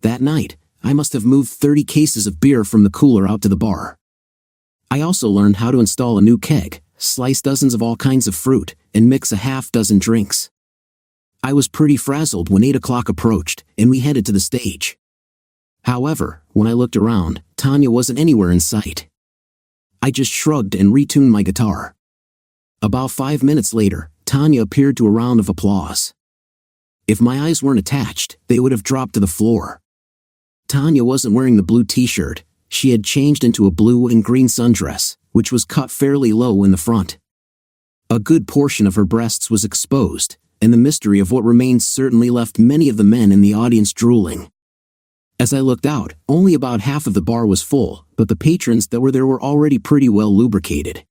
That night, I must have moved 30 cases of beer from the cooler out to the bar. I also learned how to install a new keg, slice dozens of all kinds of fruit, and mix a half-dozen drinks. I was pretty frazzled when 8 o'clock approached, and we headed to the stage. However, when I looked around, Tanya wasn't anywhere in sight. I just shrugged and retuned my guitar. About 5 minutes later, Tanya appeared to a round of applause. If my eyes weren't attached, they would have dropped to the floor. Tanya wasn't wearing the blue t-shirt. She had changed into a blue and green sundress, which was cut fairly low in the front. A good portion of her breasts was exposed, and the mystery of what remained certainly left many of the men in the audience drooling. As I looked out, only about half of the bar was full, but the patrons that were there were already pretty well lubricated.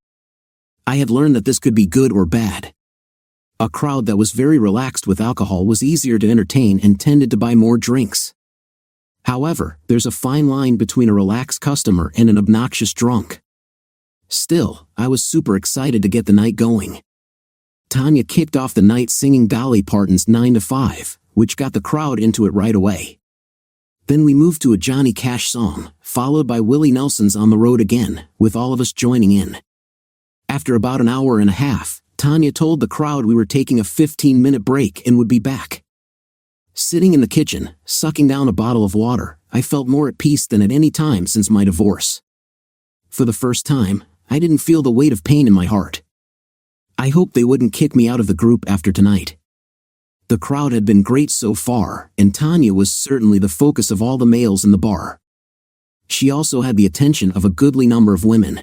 I had learned that this could be good or bad. A crowd that was very relaxed with alcohol was easier to entertain and tended to buy more drinks. However, there's a fine line between a relaxed customer and an obnoxious drunk. Still, I was super excited to get the night going. Tanya kicked off the night singing Dolly Parton's 9 to 5, which got the crowd into it right away. Then we moved to a Johnny Cash song, followed by Willie Nelson's On the Road Again, with all of us joining in. After about an hour and a half, Tanya told the crowd we were taking a 15-minute break and would be back. Sitting in the kitchen, sucking down a bottle of water, I felt more at peace than at any time since my divorce. For the first time, I didn't feel the weight of pain in my heart. I hoped they wouldn't kick me out of the group after tonight. The crowd had been great so far, and Tanya was certainly the focus of all the males in the bar. She also had the attention of a goodly number of women.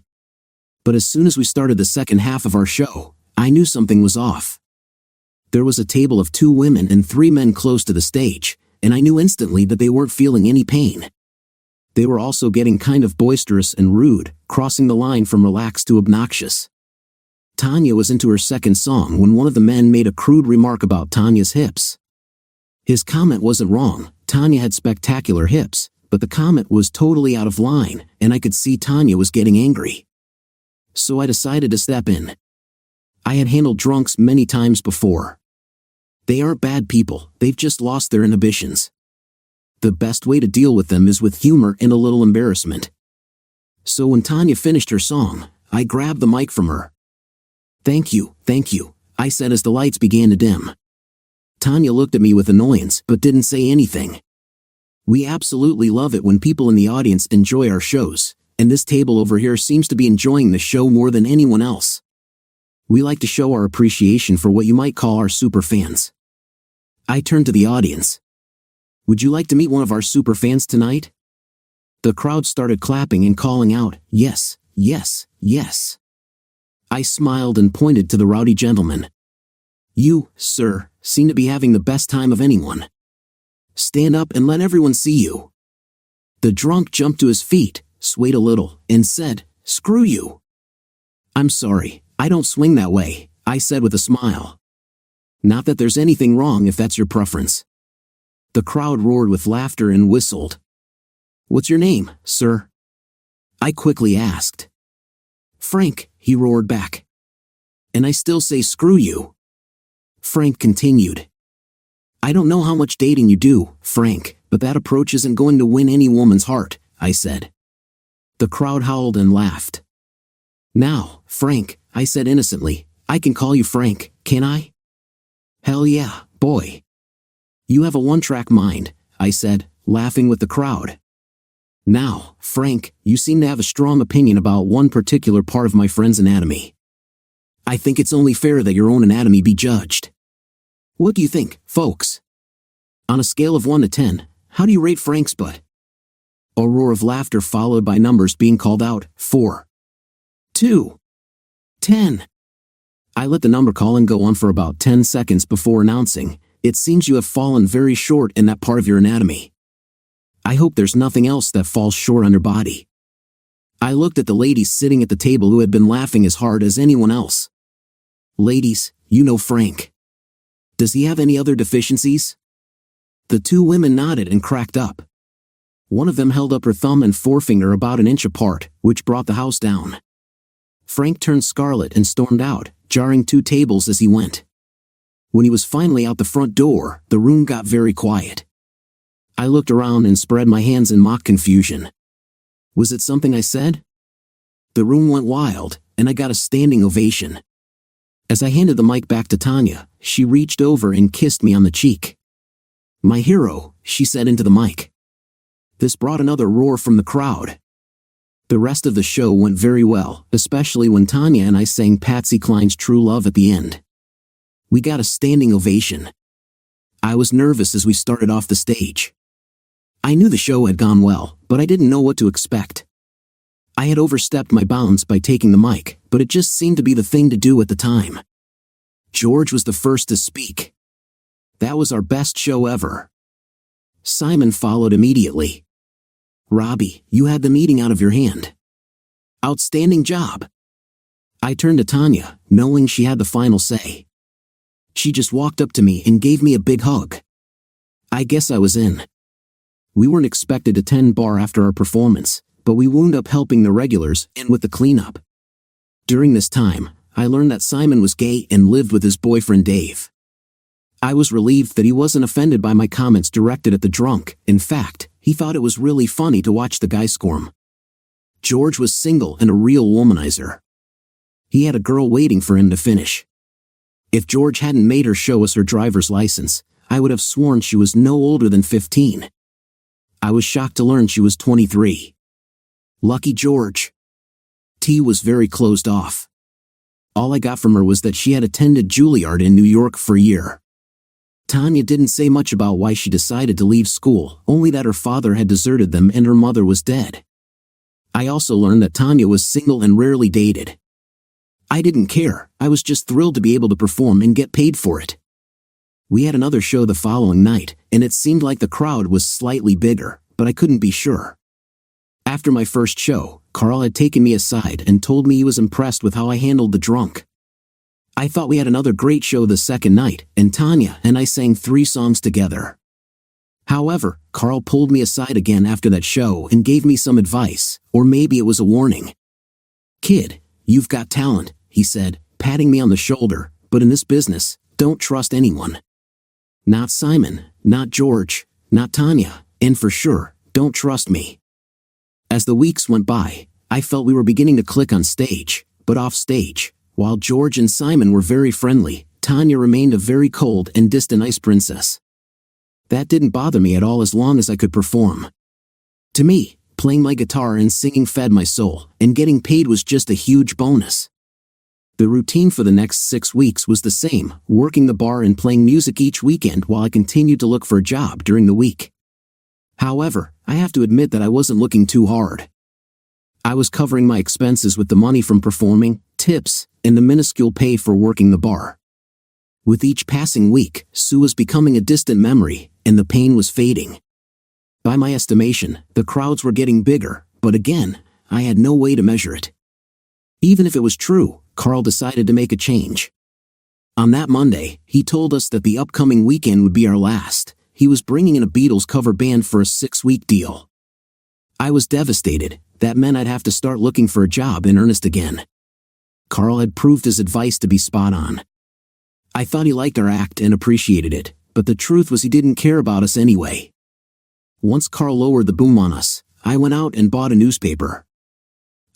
But as soon as we started the second half of our show, I knew something was off. There was a table of 2 women and 3 men close to the stage, and I knew instantly that they weren't feeling any pain. They were also getting kind of boisterous and rude, crossing the line from relaxed to obnoxious. Tanya was into her second song when one of the men made a crude remark about Tanya's hips. His comment wasn't wrong. Tanya had spectacular hips, but the comment was totally out of line, and I could see Tanya was getting angry. So I decided to step in. I had handled drunks many times before. They aren't bad people, they've just lost their inhibitions. The best way to deal with them is with humor and a little embarrassment. So when Tanya finished her song, I grabbed the mic from her. Thank you, I said as the lights began to dim. Tanya looked at me with annoyance but didn't say anything. We absolutely love it when people in the audience enjoy our shows, and this table over here seems to be enjoying the show more than anyone else. We like to show our appreciation for what you might call our super fans. I turned to the audience. Would you like to meet one of our super fans tonight? The crowd started clapping and calling out, yes, yes, yes. I smiled and pointed to the rowdy gentleman. You, sir, seem to be having the best time of anyone. Stand up and let everyone see you. The drunk jumped to his feet, swayed a little, and said, screw you. I'm sorry, I don't swing that way, I said with a smile. Not that there's anything wrong if that's your preference. The crowd roared with laughter and whistled. What's your name, sir? I quickly asked. Frank, he roared back. And I still say screw you. Frank continued. I don't know how much dating you do, Frank, but that approach isn't going to win any woman's heart, I said. The crowd howled and laughed. Now, Frank, I said innocently, I can call you Frank, can I? Hell yeah, boy. You have a one-track mind, I said, laughing with the crowd. Now, Frank, you seem to have a strong opinion about one particular part of my friend's anatomy. I think it's only fair that your own anatomy be judged. What do you think, folks? On a scale of 1 to 10, how do you rate Frank's butt? A roar of laughter followed by numbers being called out, 4, 2, 10. I let the number calling go on for about 10 seconds before announcing, it seems you have fallen very short in that part of your anatomy. I hope there's nothing else that falls short on your body. I looked at the ladies sitting at the table who had been laughing as hard as anyone else. Ladies, you know Frank. Does he have any other deficiencies? The 2 women nodded and cracked up. One of them held up her thumb and forefinger about an inch apart, which brought the house down. Frank turned scarlet and stormed out, jarring 2 tables as he went. When he was finally out the front door, the room got very quiet. I looked around and spread my hands in mock confusion. Was it something I said? The room went wild, and I got a standing ovation. As I handed the mic back to Tanya, she reached over and kissed me on the cheek. My hero, she said into the mic. This brought another roar from the crowd. The rest of the show went very well, especially when Tanya and I sang Patsy Cline's True Love at the end. We got a standing ovation. I was nervous as we started off the stage. I knew the show had gone well, but I didn't know what to expect. I had overstepped my bounds by taking the mic, but it just seemed to be the thing to do at the time. George was the first to speak. That was our best show ever. Simon followed immediately. Robbie, you had the meeting out of your hand. Outstanding job. I turned to Tanya, knowing she had the final say. She just walked up to me and gave me a big hug. I guess I was in. We weren't expected to tend bar after our performance, but we wound up helping the regulars and with the cleanup. During this time, I learned that Simon was gay and lived with his boyfriend Dave. I was relieved that he wasn't offended by my comments directed at the drunk. In fact, he thought it was really funny to watch the guy squirm. George was single and a real womanizer. He had a girl waiting for him to finish. If George hadn't made her show us her driver's license, I would have sworn she was no older than 15. I was shocked to learn she was 23. Lucky George. T was very closed off. All I got from her was that she had attended Juilliard in New York for a year. Tanya didn't say much about why she decided to leave school, only that her father had deserted them and her mother was dead. I also learned that Tanya was single and rarely dated. I didn't care, I was just thrilled to be able to perform and get paid for it. We had another show the following night, and it seemed like the crowd was slightly bigger, but I couldn't be sure. After my first show, Carl had taken me aside and told me he was impressed with how I handled the drunk. I thought we had another great show the second night, and Tanya and I sang 3 songs together. However, Carl pulled me aside again after that show and gave me some advice, or maybe it was a warning. "Kid, you've got talent," he said, patting me on the shoulder, "but in this business, don't trust anyone. Not Simon, not George, not Tanya, and for sure, don't trust me." As the weeks went by, I felt we were beginning to click on stage, but off stage, while George and Simon were very friendly, Tanya remained a very cold and distant ice princess. That didn't bother me at all as long as I could perform. To me, playing my guitar and singing fed my soul, and getting paid was just a huge bonus. The routine for the next 6 weeks was the same, working the bar and playing music each weekend while I continued to look for a job during the week. However, I have to admit that I wasn't looking too hard. I was covering my expenses with the money from performing, tips, and the minuscule pay for working the bar. With each passing week, Sue was becoming a distant memory, and the pain was fading. By my estimation, the crowds were getting bigger, but again, I had no way to measure it. Even if it was true, Carl decided to make a change. On that Monday, he told us that the upcoming weekend would be our last. He was bringing in a Beatles cover band for a 6-week deal. I was devastated. That meant I'd have to start looking for a job in earnest again. Carl had proved his advice to be spot on. I thought he liked our act and appreciated it, but the truth was he didn't care about us anyway. Once Carl lowered the boom on us, I went out and bought a newspaper.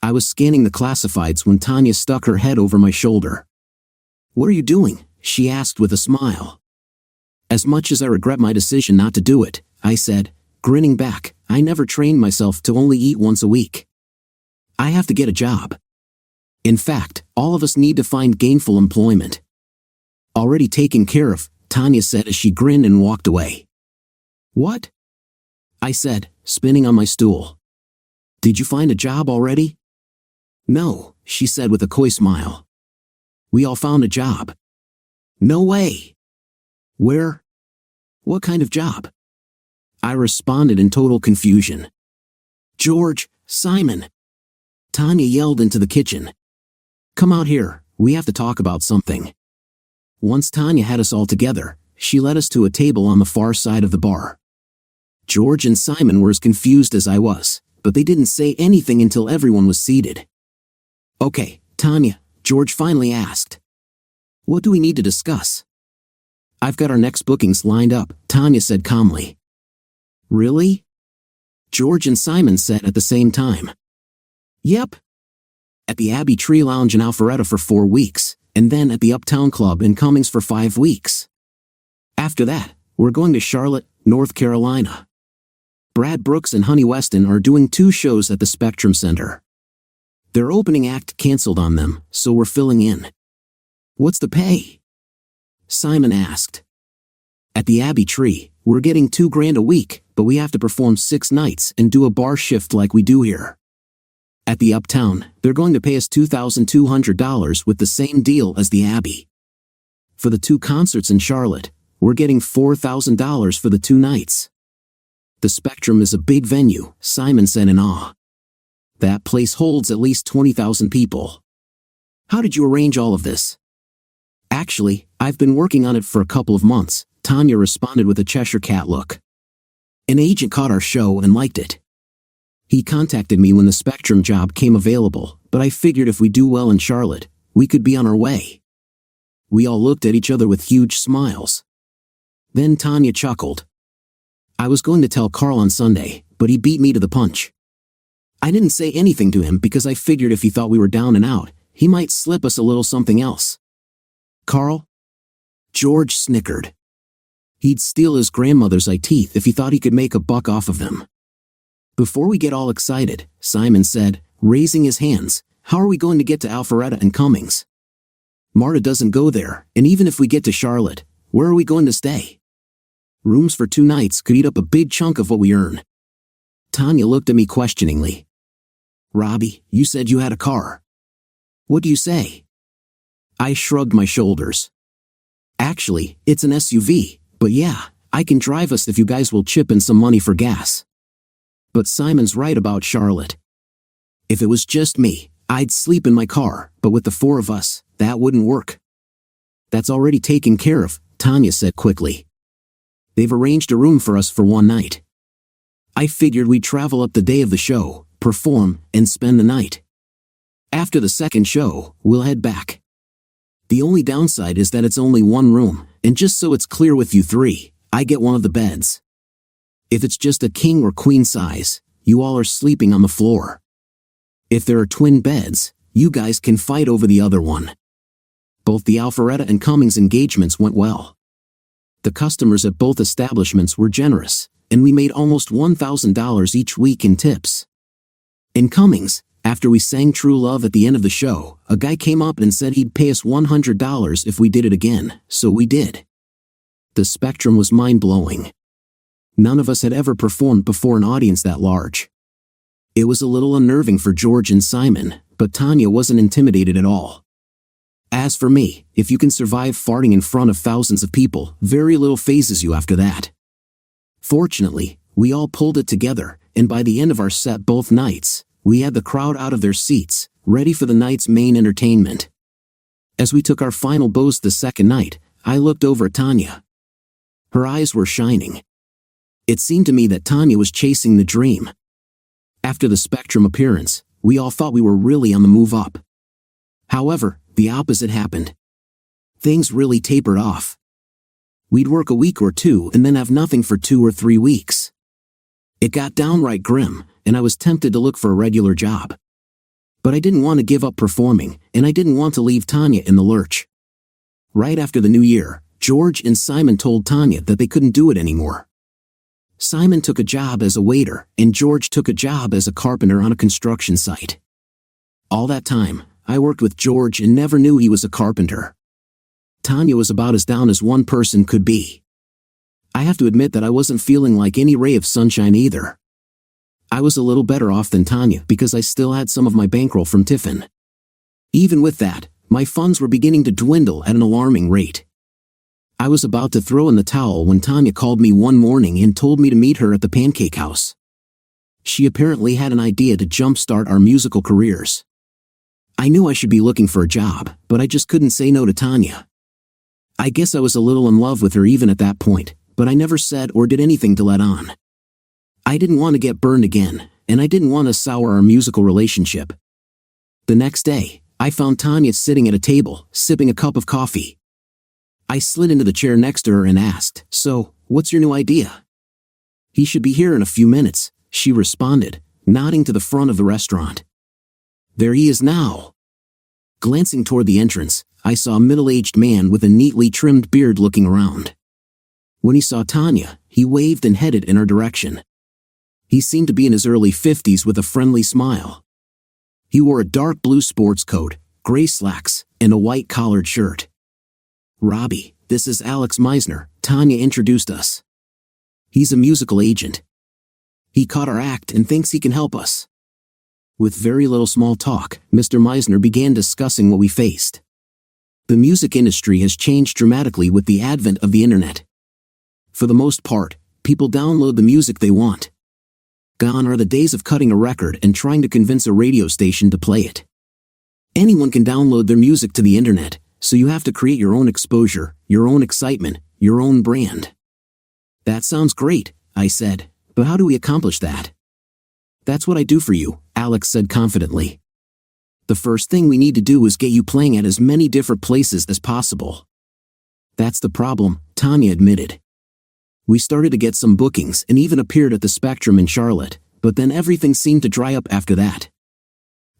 I was scanning the classifieds when Tanya stuck her head over my shoulder. "What are you doing?" she asked with a smile. "As much as I regret my decision not to do it," I said, grinning back, "I never trained myself to only eat once a week. I have to get a job. In fact, all of us need to find gainful employment." "Already taken care of," Tanya said as she grinned and walked away. "What?" I said, spinning on my stool. "Did you find a job already?" "No," she said with a coy smile. "We all found a job." "No way." "Where? What kind of job?" I responded in total confusion. "George, Simon." Tanya yelled into the kitchen. "Come out here, we have to talk about something." Once Tanya had us all together, she led us to a table on the far side of the bar. George and Simon were as confused as I was, but they didn't say anything until everyone was seated. "Okay, Tanya," George finally asked. "What do we need to discuss?" "I've got our next bookings lined up," Tanya said calmly. "Really?" George and Simon said at the same time. "Yep. At the Abbey Tree Lounge in Alpharetta for 4 weeks, and then at the Uptown Club in Cummings for 5 weeks. After that, we're going to Charlotte, North Carolina. Brad Brooks and Honey Weston are doing 2 shows at the Spectrum Center. Their opening act canceled on them, so we're filling in." "What's the pay?" Simon asked. "At the Abbey Tree, we're getting $2,000 a week, but we have to perform 6 nights and do a bar shift like we do here. At the Uptown, they're going to pay us $2,200 with the same deal as the Abbey. For the 2 concerts in Charlotte, we're getting $4,000 for the 2 nights. The Spectrum is a big venue," Simon said in awe. "That place holds at least 20,000 people. How did you arrange all of this?" "Actually, I've been working on it for a couple of months," Tanya responded with a Cheshire Cat look. "An agent caught our show and liked it. He contacted me when the Spectrum job came available, but I figured if we do well in Charlotte, we could be on our way." We all looked at each other with huge smiles. Then Tanya chuckled. "I was going to tell Carl on Sunday, but he beat me to the punch. I didn't say anything to him because I figured if he thought we were down and out, he might slip us a little something else." "Carl?" George snickered. "He'd steal his grandmother's eye teeth if he thought he could make a buck off of them." "Before we get all excited," Simon said, raising his hands, "how are we going to get to Alpharetta and Cummings? Marta doesn't go there, and even if we get to Charlotte, where are we going to stay?" Rooms for 2 nights could eat up a big chunk of what we earn. Tanya looked at me questioningly. Robbie, you said you had a car. What do you say? I shrugged my shoulders. Actually, it's an SUV, but yeah, I can drive us if you guys will chip in some money for gas. But Simon's right about Charlotte. If it was just me, I'd sleep in my car, but with the 4 of us, that wouldn't work. That's already taken care of, Tanya said quickly. They've arranged a room for us for 1 night. I figured we'd travel up the day of the show, perform, and spend the night. After the second show, we'll head back. The only downside is that it's only 1 room, and just so it's clear with you 3, I get one of the beds. If it's just a king or queen size, you all are sleeping on the floor. If there are twin beds, you guys can fight over the other one. Both the Alpharetta and Cummings engagements went well. The customers at both establishments were generous, and we made almost $1,000 each week in tips. In Cummings, after we sang True Love at the end of the show, a guy came up and said he'd pay us $100 if we did it again, so we did. The spectrum was mind-blowing. None of us had ever performed before an audience that large. It was a little unnerving for George and Simon, but Tanya wasn't intimidated at all. As for me, if you can survive farting in front of thousands of people, very little phases you after that. Fortunately, we all pulled it together, and by the end of our set both nights, we had the crowd out of their seats, ready for the night's main entertainment. As we took our final bows the second night, I looked over at Tanya. Her eyes were shining. It seemed to me that Tanya was chasing the dream. After the Spectrum appearance, we all thought we were really on the move up. However, the opposite happened. Things really tapered off. We'd work a week or 2 and then have nothing for 2 or 3 weeks. It got downright grim, and I was tempted to look for a regular job. But I didn't want to give up performing, and I didn't want to leave Tanya in the lurch. Right after the new year, George and Simon told Tanya that they couldn't do it anymore. Simon took a job as a waiter, and George took a job as a carpenter on a construction site. All that time, I worked with George and never knew he was a carpenter. Tanya was about as down as one person could be. I have to admit that I wasn't feeling like any ray of sunshine either. I was a little better off than Tanya because I still had some of my bankroll from Tiffin. Even with that, my funds were beginning to dwindle at an alarming rate. I was about to throw in the towel when Tanya called me one morning and told me to meet her at the Pancake House. She apparently had an idea to jumpstart our musical careers. I knew I should be looking for a job, but I just couldn't say no to Tanya. I guess I was a little in love with her even at that point, but I never said or did anything to let on. I didn't want to get burned again, and I didn't want to sour our musical relationship. The next day, I found Tanya sitting at a table, sipping a cup of coffee. I slid into the chair next to her and asked, "So, what's your new idea?" "He should be here in a few minutes," she responded, nodding to the front of the restaurant. "There he is now." Glancing toward the entrance, I saw a middle-aged man with a neatly trimmed beard looking around. When he saw Tanya, he waved and headed in her direction. He seemed to be in his early 50s with a friendly smile. He wore a dark blue sports coat, gray slacks, and a white collared shirt. "Robbie, this is Alex Meisner," Tanya introduced us. "He's a musical agent. He caught our act and thinks he can help us." With very little small talk, Mr. Meisner began discussing what we faced. The music industry has changed dramatically with the advent of the internet. For the most part, people download the music they want. Gone are the days of cutting a record and trying to convince a radio station to play it. Anyone can download their music to the internet, so you have to create your own exposure, your own excitement, your own brand. "That sounds great," I said, "but how do we accomplish that?" "That's what I do for you," Alex said confidently. "The first thing we need to do is get you playing at as many different places as possible." "That's the problem," Tanya admitted. "We started to get some bookings and even appeared at the Spectrum in Charlotte, but then everything seemed to dry up after that."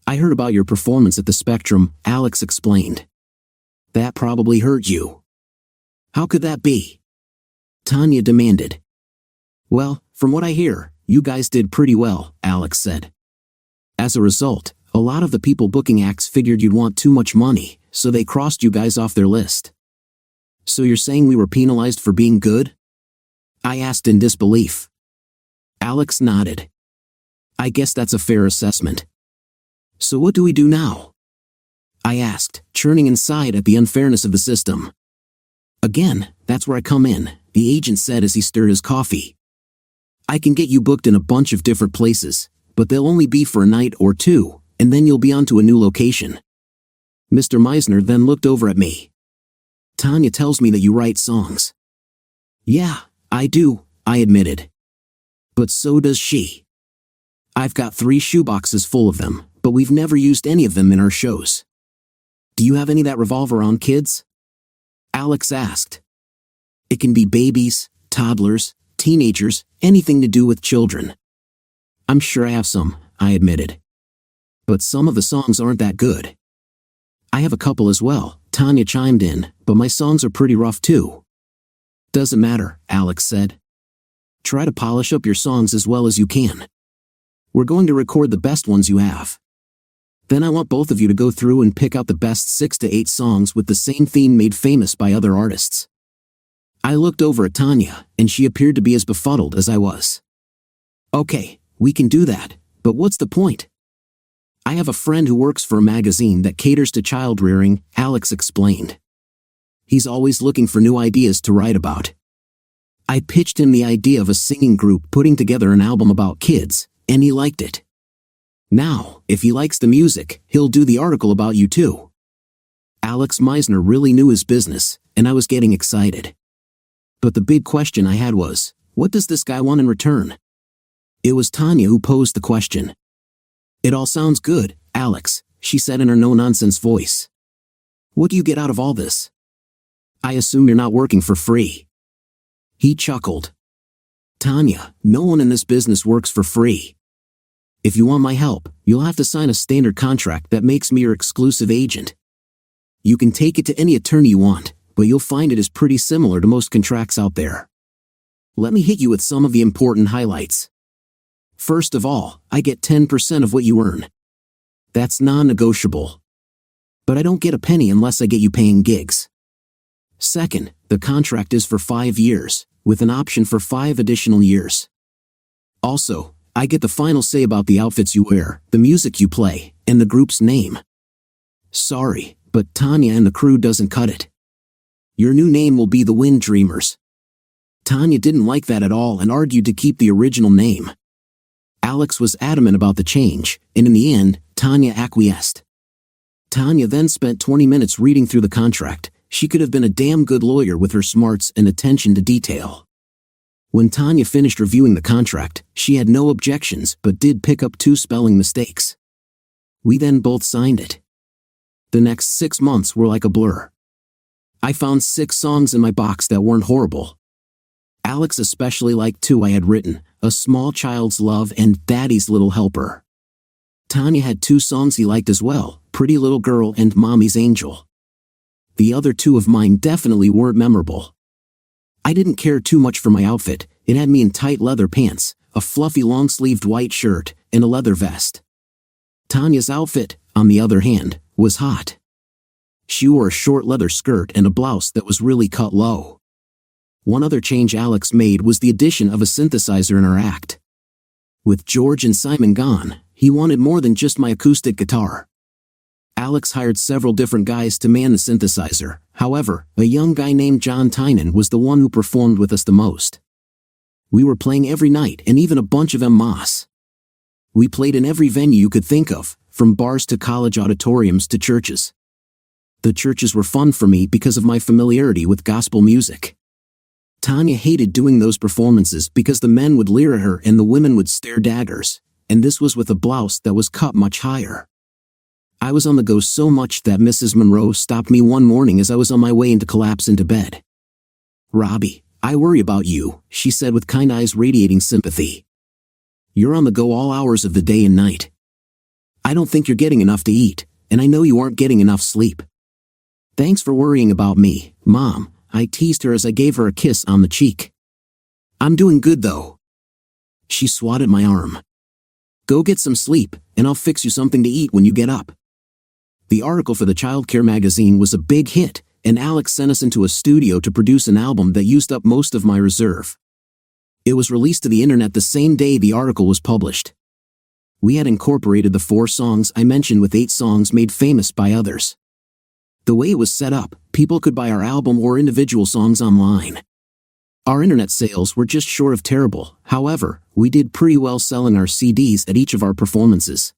"I heard about your performance at the Spectrum," Alex explained. "That probably hurt you." "How could that be?" Tanya demanded. "Well, from what I hear, you guys did pretty well," Alex said. "As a result, a lot of the people booking acts figured you'd want too much money, so they crossed you guys off their list." "So you're saying we were penalized for being good?" I asked in disbelief. Alex nodded. I guess that's a fair assessment. So what do we do now? I asked, churning inside at the unfairness of the system. Again, that's where I come in, the agent said as he stirred his coffee. I can get you booked in a bunch of different places, but they'll only be for a night or two, and then you'll be on to a new location. Mr. Meisner then looked over at me. Tanya tells me that you write songs. Yeah, I do, I admitted. But so does she. I've got 3 shoeboxes full of them, but we've never used any of them in our shows. Do you have any that revolve around kids? Alex asked. It can be babies, toddlers, teenagers, anything to do with children. I'm sure I have some, I admitted. But some of the songs aren't that good. I have a couple as well, Tanya chimed in, but my songs are pretty rough too. Doesn't matter, Alex said. Try to polish up your songs as well as you can. We're going to record the best ones you have. Then I want both of you to go through and pick out the best 6 to 8 songs with the same theme made famous by other artists. I looked over at Tanya, and she appeared to be as befuddled as I was. Okay, we can do that, but what's the point? I have a friend who works for a magazine that caters to child rearing, Alex explained. He's always looking for new ideas to write about. I pitched him the idea of a singing group putting together an album about kids, and he liked it. Now, if he likes the music, he'll do the article about you too. Alex Meisner really knew his business, and I was getting excited. But the big question I had was, what does this guy want in return? It was Tanya who posed the question. It all sounds good, Alex, she said in her no-nonsense voice. What do you get out of all this? I assume you're not working for free. He chuckled. Tanya, no one in this business works for free. If you want my help, you'll have to sign a standard contract that makes me your exclusive agent. You can take it to any attorney you want, but you'll find it is pretty similar to most contracts out there. Let me hit you with some of the important highlights. First of all, I get 10% of what you earn. That's non-negotiable. But I don't get a penny unless I get you paying gigs. Second, the contract is for 5 years, with an option for 5 additional years. Also, I get the final say about the outfits you wear, the music you play, and the group's name. Sorry, but Tanya and the crew doesn't cut it. Your new name will be the Wind Dreamers. Tanya didn't like that at all and argued to keep the original name. Alex was adamant about the change, and in the end, Tanya acquiesced. Tanya then spent 20 minutes reading through the contract. She could have been a damn good lawyer with her smarts and attention to detail. When Tanya finished reviewing the contract, she had no objections but did pick up 2 spelling mistakes. We then both signed it. The next 6 months were like a blur. I found 6 songs in my box that weren't horrible. Alex especially liked 2 I had written, A Small Child's Love and Daddy's Little Helper. Tanya had 2 songs he liked as well, Pretty Little Girl and Mommy's Angel. The other 2 of mine definitely weren't memorable. I didn't care too much for my outfit. It had me in tight leather pants, a fluffy long-sleeved white shirt, and a leather vest. Tanya's outfit, on the other hand, was hot. She wore a short leather skirt and a blouse that was really cut low. One other change Alex made was the addition of a synthesizer in her act. With George and Simon gone, he wanted more than just my acoustic guitar. Alex hired several different guys to man the synthesizer. However, a young guy named John Tynan was the one who performed with us the most. We were playing every night and even a bunch of Moss. We played in every venue you could think of, from bars to college auditoriums to churches. The churches were fun for me because of my familiarity with gospel music. Tanya hated doing those performances because the men would leer at her and the women would stare daggers, and this was with a blouse that was cut much higher. I was on the go so much that Mrs. Monroe stopped me one morning as I was on my way to collapse into bed. Robbie, I worry about you, she said with kind eyes radiating sympathy. You're on the go all hours of the day and night. I don't think you're getting enough to eat, and I know you aren't getting enough sleep. Thanks for worrying about me, Mom, I teased her as I gave her a kiss on the cheek. I'm doing good though. She swatted my arm. Go get some sleep, and I'll fix you something to eat when you get up. The article for the childcare magazine was a big hit, and Alex sent us into a studio to produce an album that used up most of my reserve. It was released to the internet the same day the article was published. We had incorporated the 4 songs I mentioned with 8 songs made famous by others. The way it was set up, people could buy our album or individual songs online. Our internet sales were just short of terrible, however, we did pretty well selling our CDs at each of our performances.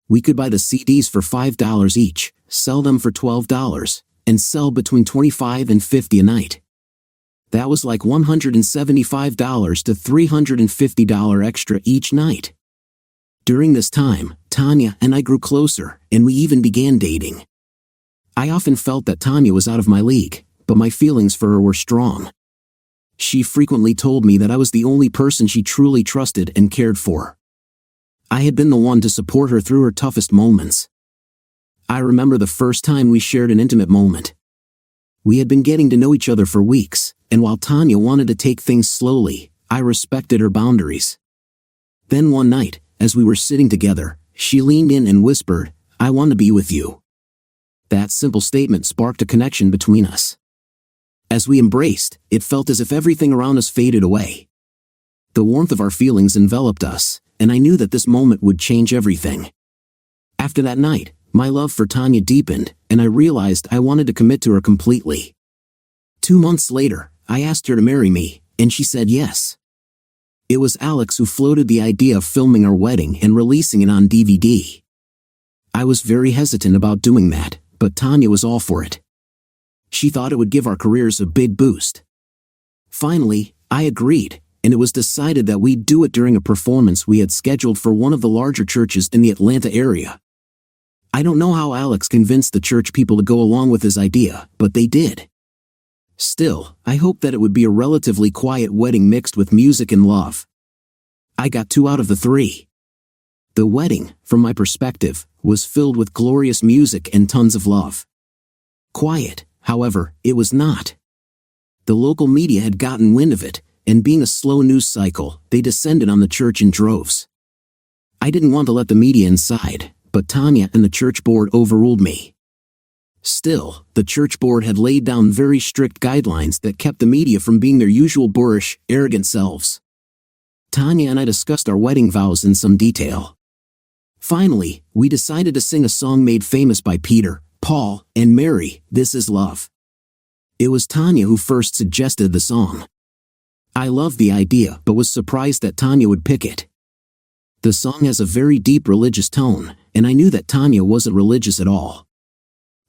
We could buy the CDs for $5 each, sell them for $12, and sell between $25 and $50 a night. That was like $175 to $350 extra each night. During this time, Tanya and I grew closer, and we even began dating. I often felt that Tanya was out of my league, but my feelings for her were strong. She frequently told me that I was the only person she truly trusted and cared for. I had been the one to support her through her toughest moments. I remember the first time we shared an intimate moment. We had been getting to know each other for weeks, and while Tanya wanted to take things slowly, I respected her boundaries. Then one night, as we were sitting together, she leaned in and whispered, "I want to be with you." That simple statement sparked a connection between us. As we embraced, it felt as if everything around us faded away. The warmth of our feelings enveloped us, and I knew that this moment would change everything. After that night, my love for Tanya deepened, and I realized I wanted to commit to her completely. 2 months later, I asked her to marry me, and she said yes. It was Alex who floated the idea of filming our wedding and releasing it on DVD. I was very hesitant about doing that, but Tanya was all for it. She thought it would give our careers a big boost. Finally, I agreed, and it was decided that we'd do it during a performance we had scheduled for one of the larger churches in the Atlanta area. I don't know how Alex convinced the church people to go along with his idea, but they did. Still, I hoped that it would be a relatively quiet wedding mixed with music and love. I got 2 out of the 3. The wedding, from my perspective, was filled with glorious music and tons of love. Quiet, however, it was not. The local media had gotten wind of it, and being a slow news cycle, they descended on the church in droves. I didn't want to let the media inside, but Tanya and the church board overruled me. Still, the church board had laid down very strict guidelines that kept the media from being their usual boorish, arrogant selves. Tanya and I discussed our wedding vows in some detail. Finally, we decided to sing a song made famous by Peter, Paul, and Mary, "This Is Love." It was Tanya who first suggested the song. I loved the idea but was surprised that Tanya would pick it. The song has a very deep religious tone, and I knew that Tanya wasn't religious at all.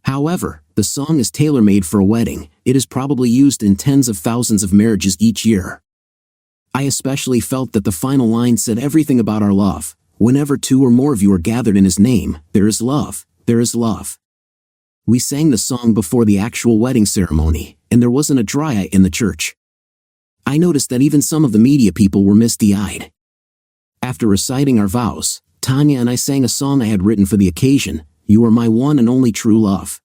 However, the song is tailor-made for a wedding. It is probably used in tens of thousands of marriages each year. I especially felt that the final line said everything about our love. Whenever 2 or more of you are gathered in His name, there is love, there is love. We sang the song before the actual wedding ceremony, and there wasn't a dry eye in the church. I noticed that even some of the media people were misty-eyed. After reciting our vows, Tanya and I sang a song I had written for the occasion, "You Are My One and Only True Love."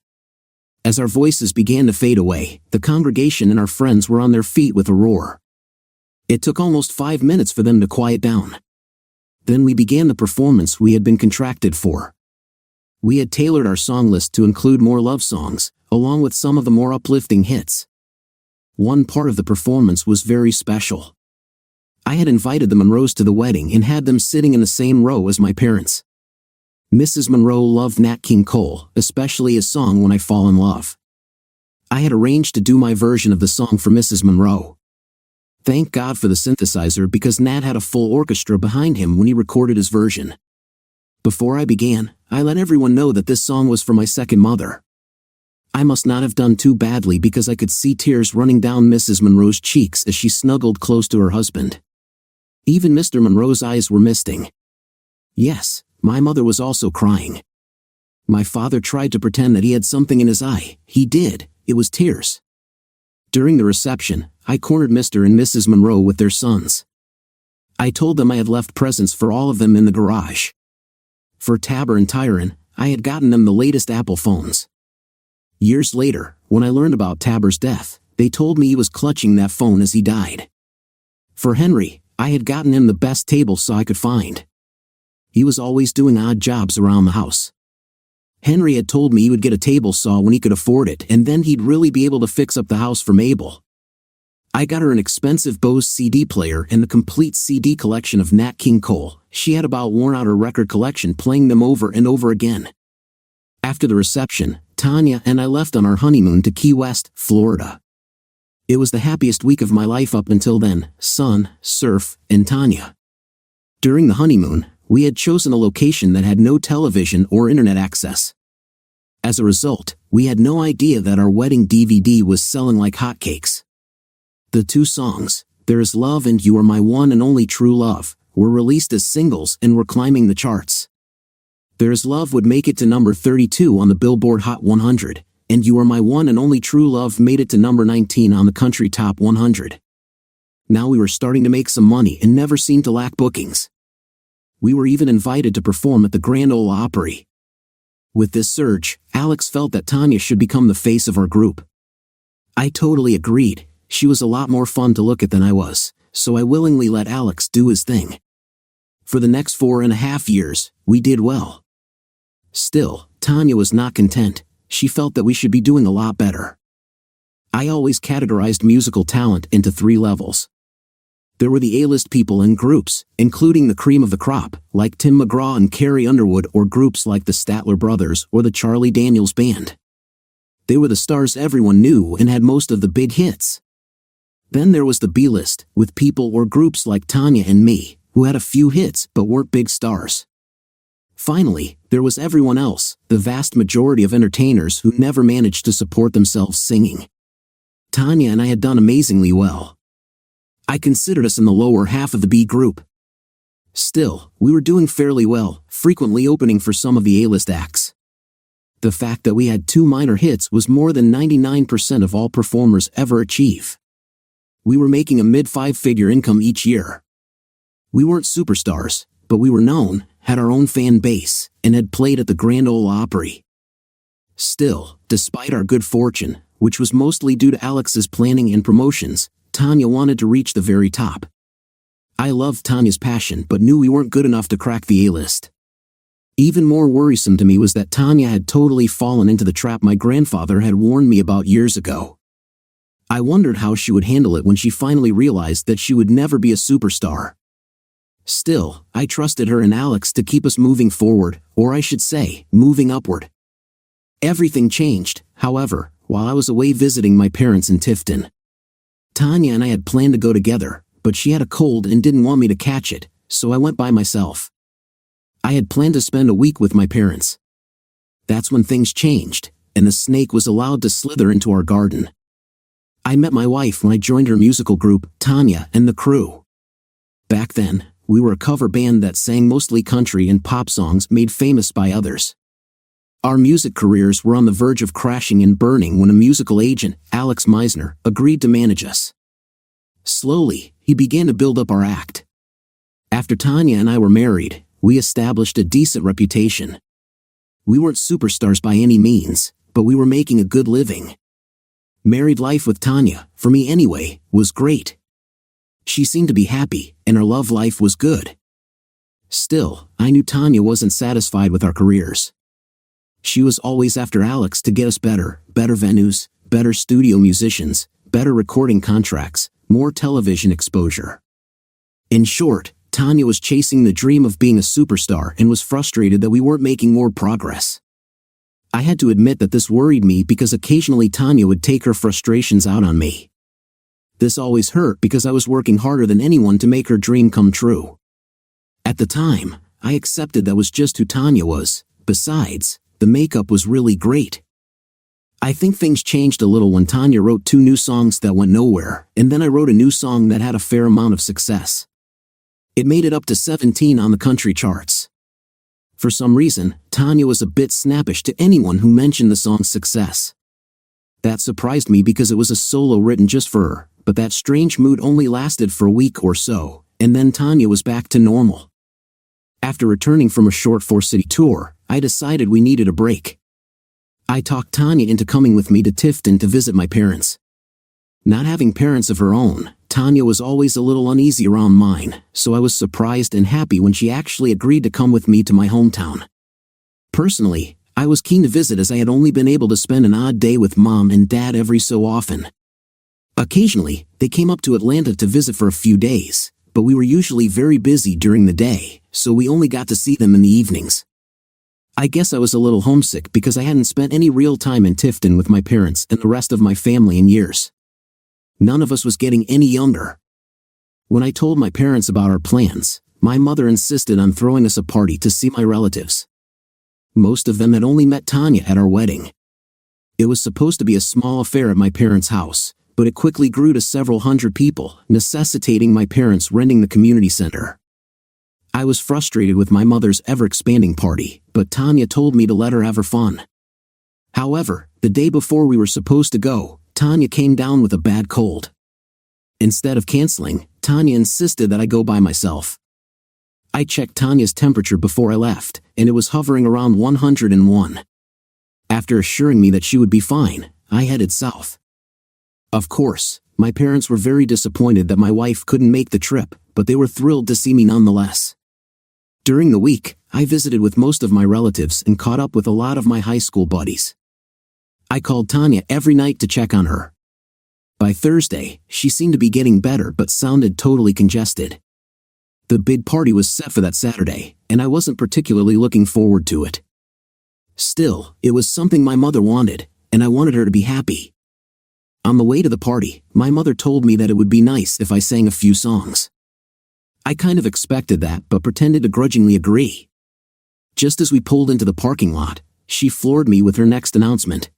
As our voices began to fade away, the congregation and our friends were on their feet with a roar. It took almost 5 minutes for them to quiet down. Then we began the performance we had been contracted for. We had tailored our song list to include more love songs, along with some of the more uplifting hits. One part of the performance was very special. I had invited the Monroes to the wedding and had them sitting in the same row as my parents. Mrs. Monroe loved Nat King Cole, especially his song "When I Fall in Love." I had arranged to do my version of the song for Mrs. Monroe. Thank God for the synthesizer because Nat had a full orchestra behind him when he recorded his version. Before I began, I let everyone know that this song was for my second mother. I must not have done too badly because I could see tears running down Mrs. Monroe's cheeks as she snuggled close to her husband. Even Mr. Monroe's eyes were misting. Yes, my mother was also crying. My father tried to pretend that he had something in his eye. He did. It was tears. During the reception, I cornered Mr. and Mrs. Monroe with their sons. I told them I had left presents for all of them in the garage. For Tabor and Tyron, I had gotten them the latest Apple phones. Years later, when I learned about Tabor's death, they told me he was clutching that phone as he died. For Henry, I had gotten him the best table saw I could find. He was always doing odd jobs around the house. Henry had told me he would get a table saw when he could afford it and then he'd really be able to fix up the house for Mabel. I got her an expensive Bose CD player and the complete CD collection of Nat King Cole. She had about worn out her record collection playing them over and over again. After the reception, Tanya and I left on our honeymoon to Key West, Florida. It was the happiest week of my life up until then: sun, surf, and Tanya. During the honeymoon, we had chosen a location that had no television or internet access. As a result, we had no idea that our wedding DVD was selling like hotcakes. The two songs, There Is Love and You Are My One and Only True Love, were released as singles and were climbing the charts. There Is Love would make it to number 32 on the Billboard Hot 100, and You Are My One and Only True Love made it to number 19 on the Country Top 100. Now we were starting to make some money and never seemed to lack bookings. We were even invited to perform at the Grand Ole Opry. With this surge, Alex felt that Tanya should become the face of our group. I totally agreed. She was a lot more fun to look at than I was, so I willingly let Alex do his thing. For the next 4.5 years, we did well. Still, Tanya was not content. She felt that we should be doing a lot better. I always categorized musical talent into 3 levels. There were the A-list people and groups, including the cream of the crop, like Tim McGraw and Carrie Underwood, or groups like the Statler Brothers or the Charlie Daniels Band. They were the stars everyone knew and had most of the big hits. Then there was the B-list, with people or groups like Tanya and me, who had a few hits but weren't big stars. Finally, there was everyone else, the vast majority of entertainers who never managed to support themselves singing. Tanya and I had done amazingly well. I considered us in the lower half of the B group. Still, we were doing fairly well, frequently opening for some of the A-list acts. The fact that we had 2 minor hits was more than 99% of all performers ever achieve. We were making a mid-5-figure income each year. We weren't superstars, but we were known, had our own fan base, and had played at the Grand Ole Opry. Still, despite our good fortune, which was mostly due to Alex's planning and promotions, Tanya wanted to reach the very top. I loved Tanya's passion but knew we weren't good enough to crack the A-list. Even more worrisome to me was that Tanya had totally fallen into the trap my grandfather had warned me about years ago. I wondered how she would handle it when she finally realized that she would never be a superstar. Still, I trusted her and Alex to keep us moving forward, or I should say, moving upward. Everything changed, however, while I was away visiting my parents in Tifton. Tanya and I had planned to go together, but she had a cold and didn't want me to catch it, so I went by myself. I had planned to spend a week with my parents. That's when things changed, and the snake was allowed to slither into our garden. I met my wife when I joined her musical group, Tanya and the Crew. Back then, we were a cover band that sang mostly country and pop songs made famous by others. Our music careers were on the verge of crashing and burning when a musical agent, Alex Meisner, agreed to manage us. Slowly, he began to build up our act. After Tanya and I were married, we established a decent reputation. We weren't superstars by any means, but we were making a good living. Married life with Tanya, for me anyway, was great. She seemed to be happy, and our love life was good. Still, I knew Tanya wasn't satisfied with our careers. She was always after Alex to get us better venues, better studio musicians, better recording contracts, more television exposure. In short, Tanya was chasing the dream of being a superstar and was frustrated that we weren't making more progress. I had to admit that this worried me because occasionally Tanya would take her frustrations out on me. This always hurt because I was working harder than anyone to make her dream come true. At the time, I accepted that was just who Tanya was. Besides, the makeup was really great. I think things changed a little when Tanya wrote 2 new songs that went nowhere, and then I wrote a new song that had a fair amount of success. It made it up to 17 on the country charts. For some reason, Tanya was a bit snappish to anyone who mentioned the song's success. That surprised me because it was a solo written just for her, but that strange mood only lasted for a week or so, and then Tanya was back to normal. After returning from a short 4-city tour, I decided we needed a break. I talked Tanya into coming with me to Tifton to visit my parents. Not having parents of her own, Tanya was always a little uneasy around mine, so I was surprised and happy when she actually agreed to come with me to my hometown. Personally, I was keen to visit as I had only been able to spend an odd day with Mom and Dad every so often. Occasionally, they came up to Atlanta to visit for a few days, but we were usually very busy during the day, so we only got to see them in the evenings. I guess I was a little homesick because I hadn't spent any real time in Tifton with my parents and the rest of my family in years. None of us was getting any younger. When I told my parents about our plans, my mother insisted on throwing us a party to see my relatives. Most of them had only met Tanya at our wedding. It was supposed to be a small affair at my parents' house, but it quickly grew to several hundred people, necessitating my parents renting the community center. I was frustrated with my mother's ever-expanding party, but Tanya told me to let her have her fun. However, the day before we were supposed to go, Tanya came down with a bad cold. Instead of canceling, Tanya insisted that I go by myself. I checked Tanya's temperature before I left, and it was hovering around 101. After assuring me that she would be fine, I headed south. Of course, my parents were very disappointed that my wife couldn't make the trip, but they were thrilled to see me nonetheless. During the week, I visited with most of my relatives and caught up with a lot of my high school buddies. I called Tanya every night to check on her. By Thursday, she seemed to be getting better but sounded totally congested. The big party was set for that Saturday, and I wasn't particularly looking forward to it. Still, it was something my mother wanted, and I wanted her to be happy. On the way to the party, my mother told me that it would be nice if I sang a few songs. I kind of expected that but pretended to grudgingly agree. Just as we pulled into the parking lot, she floored me with her next announcement.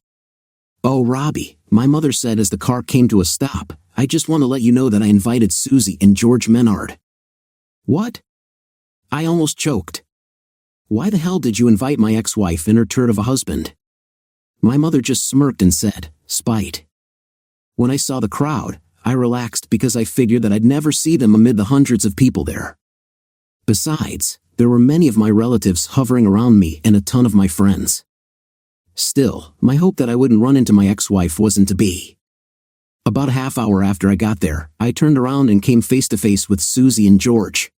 "Oh, Robbie," my mother said as the car came to a stop, "I just want to let you know that I invited Susie and George Menard." "What?" I almost choked. "Why the hell did you invite my ex-wife and her turd of a husband?" My mother just smirked and said, "Spite." When I saw the crowd, I relaxed because I figured that I'd never see them amid the hundreds of people there. Besides, there were many of my relatives hovering around me and a ton of my friends. Still, my hope that I wouldn't run into my ex-wife wasn't to be. About a half hour after I got there, I turned around and came face to face with Susie and George.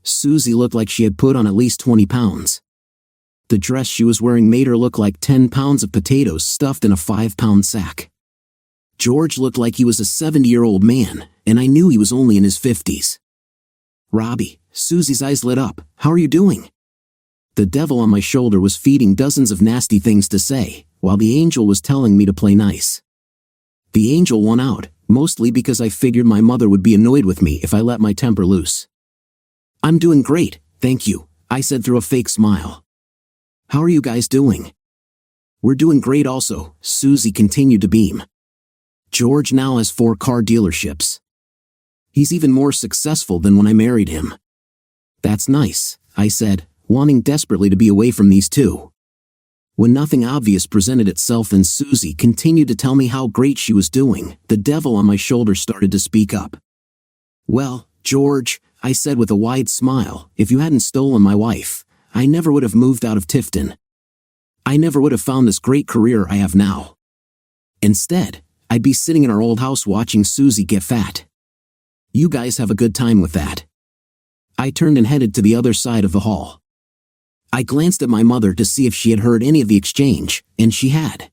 Susie looked like she had put on at least 20 pounds. The dress she was wearing made her look like 10 pounds of potatoes stuffed in a 5-pound sack. George looked like he was a 70-year-old man, and I knew he was only in his 50s. "Robbie," Susie's eyes lit up, "how are you doing?" The devil on my shoulder was feeding dozens of nasty things to say, while the angel was telling me to play nice. The angel won out, mostly because I figured my mother would be annoyed with me if I let my temper loose. "I'm doing great, thank you," I said through a fake smile. "How are you guys doing?" "We're doing great also," Susie continued to beam. "George now has 4 car dealerships. He's even more successful than when I married him." "That's nice," I said, wanting desperately to be away from these two. When nothing obvious presented itself and Susie continued to tell me how great she was doing, the devil on my shoulder started to speak up. "Well, George," I said with a wide smile, "if you hadn't stolen my wife, I never would have moved out of Tifton. I never would have found this great career I have now. Instead, I'd be sitting in our old house watching Susie get fat. You guys have a good time with that." I turned and headed to the other side of the hall. I glanced at my mother to see if she had heard any of the exchange, and she had.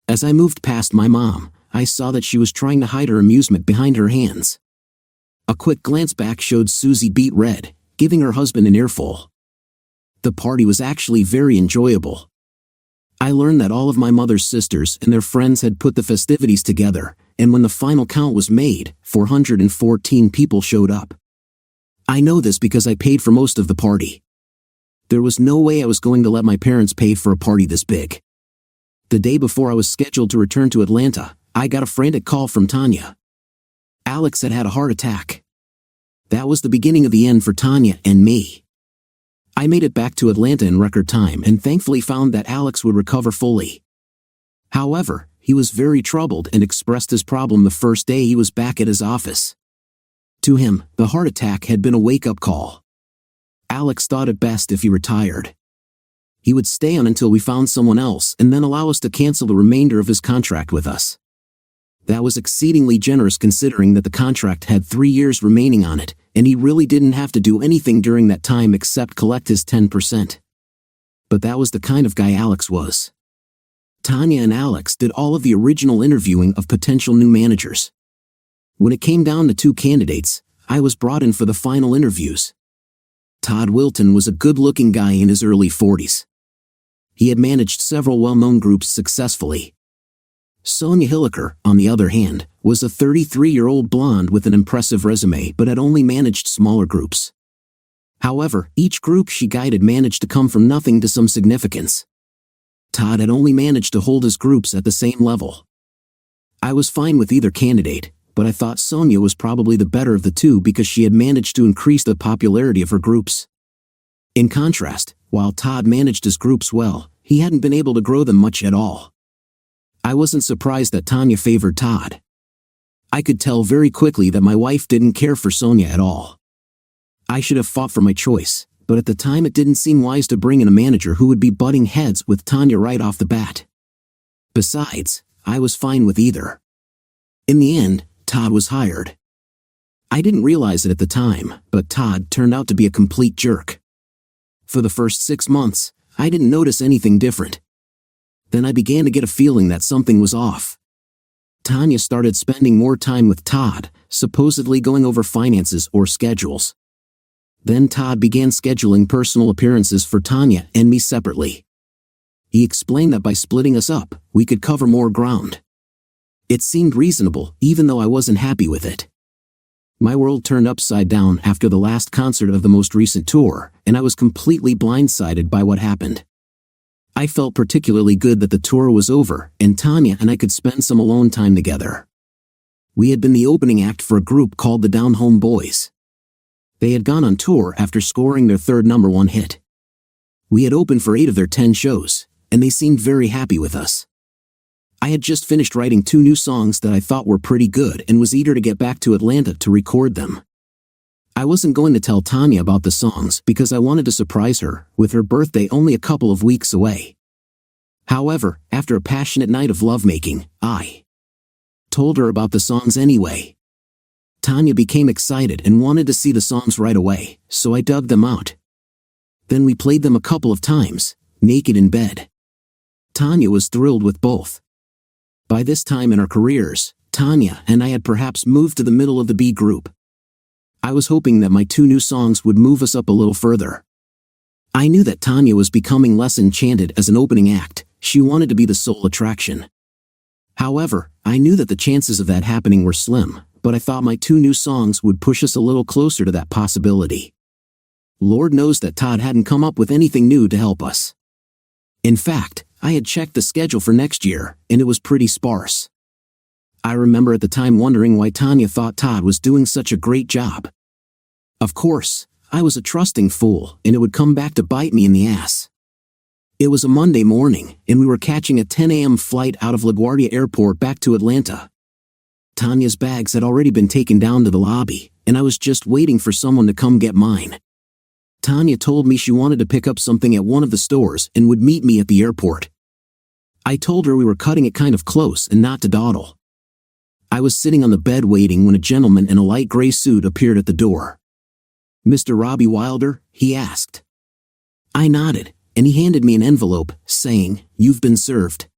As I moved past my mom, I saw that she was trying to hide her amusement behind her hands. A quick glance back showed Susie beet red, giving her husband an earful. The party was actually very enjoyable. I learned that all of my mother's sisters and their friends had put the festivities together, and when the final count was made, 414 people showed up. I know this because I paid for most of the party. There was no way I was going to let my parents pay for a party this big. The day before I was scheduled to return to Atlanta, I got a frantic call from Tanya. Alex had had a heart attack. That was the beginning of the end for Tanya and me. I made it back to Atlanta in record time and thankfully found that Alex would recover fully. However, he was very troubled and expressed his problem the first day he was back at his office. To him, the heart attack had been a wake-up call. Alex thought it best if he retired. He would stay on until we found someone else and then allow us to cancel the remainder of his contract with us. That was exceedingly generous considering that the contract had 3 years remaining on it, and he really didn't have to do anything during that time except collect his 10%. But that was the kind of guy Alex was. Tanya and Alex did all of the original interviewing of potential new managers. When it came down to 2 candidates, I was brought in for the final interviews. Todd Wilton was a good-looking guy in his early 40s. He had managed several well-known groups successfully. Sonia Hilliker, on the other hand, was a 33-year-old blonde with an impressive resume but had only managed smaller groups. However, each group she guided managed to come from nothing to some significance. Todd had only managed to hold his groups at the same level. I was fine with either candidate, but I thought Sonia was probably the better of the two because she had managed to increase the popularity of her groups. In contrast, while Todd managed his groups well, he hadn't been able to grow them much at all. I wasn't surprised that Tanya favored Todd. I could tell very quickly that my wife didn't care for Sonia at all. I should have fought for my choice, but at the time it didn't seem wise to bring in a manager who would be butting heads with Tanya right off the bat. Besides, I was fine with either. In the end, Todd was hired. I didn't realize it at the time, but Todd turned out to be a complete jerk. For the first 6 months, I didn't notice anything different. Then I began to get a feeling that something was off. Tanya started spending more time with Todd, supposedly going over finances or schedules. Then Todd began scheduling personal appearances for Tanya and me separately. He explained that by splitting us up, we could cover more ground. It seemed reasonable, even though I wasn't happy with it. My world turned upside down after the last concert of the most recent tour, and I was completely blindsided by what happened. I felt particularly good that the tour was over, and Tanya and I could spend some alone time together. We had been the opening act for a group called the Down Home Boys. They had gone on tour after scoring their 3rd #1 hit. We had opened for 8 of their 10 shows, and they seemed very happy with us. I had just finished writing 2 new songs that I thought were pretty good and was eager to get back to Atlanta to record them. I wasn't going to tell Tanya about the songs because I wanted to surprise her, with her birthday only a couple of weeks away. However, after a passionate night of lovemaking, I told her about the songs anyway. Tanya became excited and wanted to see the songs right away, so I dug them out. Then we played them a couple of times, naked in bed. Tanya was thrilled with both. By this time in our careers, Tanya and I had perhaps moved to the middle of the B group. I was hoping that my 2 new songs would move us up a little further. I knew that Tanya was becoming less enchanted as an opening act. She wanted to be the sole attraction. However, I knew that the chances of that happening were slim, but I thought my 2 new songs would push us a little closer to that possibility. Lord knows that Todd hadn't come up with anything new to help us. In fact, I had checked the schedule for next year, and it was pretty sparse. I remember at the time wondering why Tanya thought Todd was doing such a great job. Of course, I was a trusting fool, and it would come back to bite me in the ass. It was a Monday morning, and we were catching a 10 a.m. flight out of LaGuardia Airport back to Atlanta. Tanya's bags had already been taken down to the lobby, and I was just waiting for someone to come get mine. Tanya told me she wanted to pick up something at one of the stores and would meet me at the airport. I told her we were cutting it kind of close and not to dawdle. I was sitting on the bed waiting when a gentleman in a light gray suit appeared at the door. "Mr. Robbie Wilder?" he asked. I nodded, and he handed me an envelope, saying, "You've been served."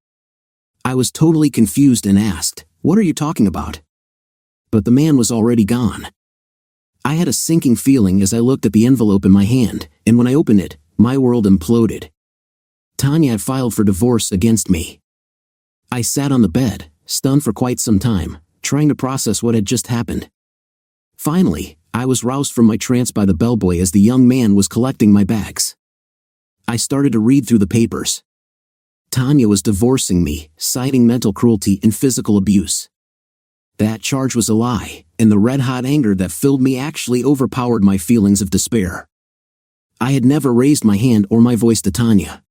I was totally confused and asked, "What are you talking about?" But the man was already gone. I had a sinking feeling as I looked at the envelope in my hand, and when I opened it, my world imploded. Tanya had filed for divorce against me. I sat on the bed, stunned for quite some time, trying to process what had just happened. Finally, I was roused from my trance by the bellboy as the young man was collecting my bags. I started to read through the papers. Tanya was divorcing me, citing mental cruelty and physical abuse. That charge was a lie, and the red-hot anger that filled me actually overpowered my feelings of despair. I had never raised my hand or my voice to Tanya.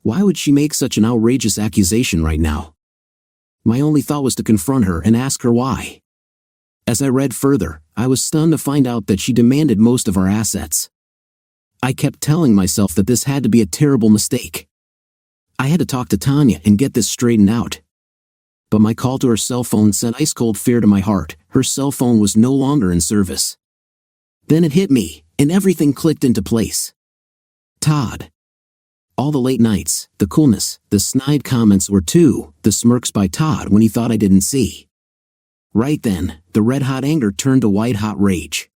Why would she make such an outrageous accusation right now? My only thought was to confront her and ask her why. As I read further, I was stunned to find out that she demanded most of our assets. I kept telling myself that this had to be a terrible mistake. I had to talk to Tanya and get this straightened out. But my call to her cell phone sent ice-cold fear to my heart. Her cell phone was no longer in service. Then it hit me, and everything clicked into place. Todd. All the late nights, the coolness, the snide comments or the smirks by Todd when he thought I didn't see. Right then, the red-hot anger turned to white-hot rage.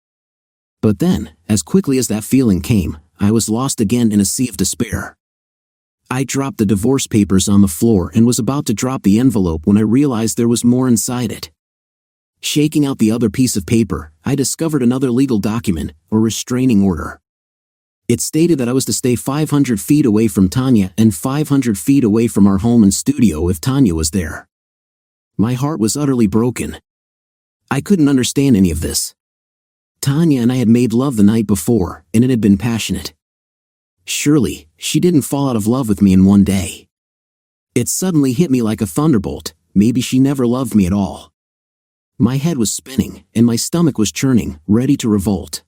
But then, as quickly as that feeling came, I was lost again in a sea of despair. I dropped the divorce papers on the floor and was about to drop the envelope when I realized there was more inside it. Shaking out the other piece of paper, I discovered another legal document, a restraining order. It stated that I was to stay 500 feet away from Tanya and 500 feet away from our home and studio if Tanya was there. My heart was utterly broken. I couldn't understand any of this. Tanya and I had made love the night before, and it had been passionate. Surely, she didn't fall out of love with me in one day. It suddenly hit me like a thunderbolt. Maybe she never loved me at all. My head was spinning, and my stomach was churning, ready to revolt.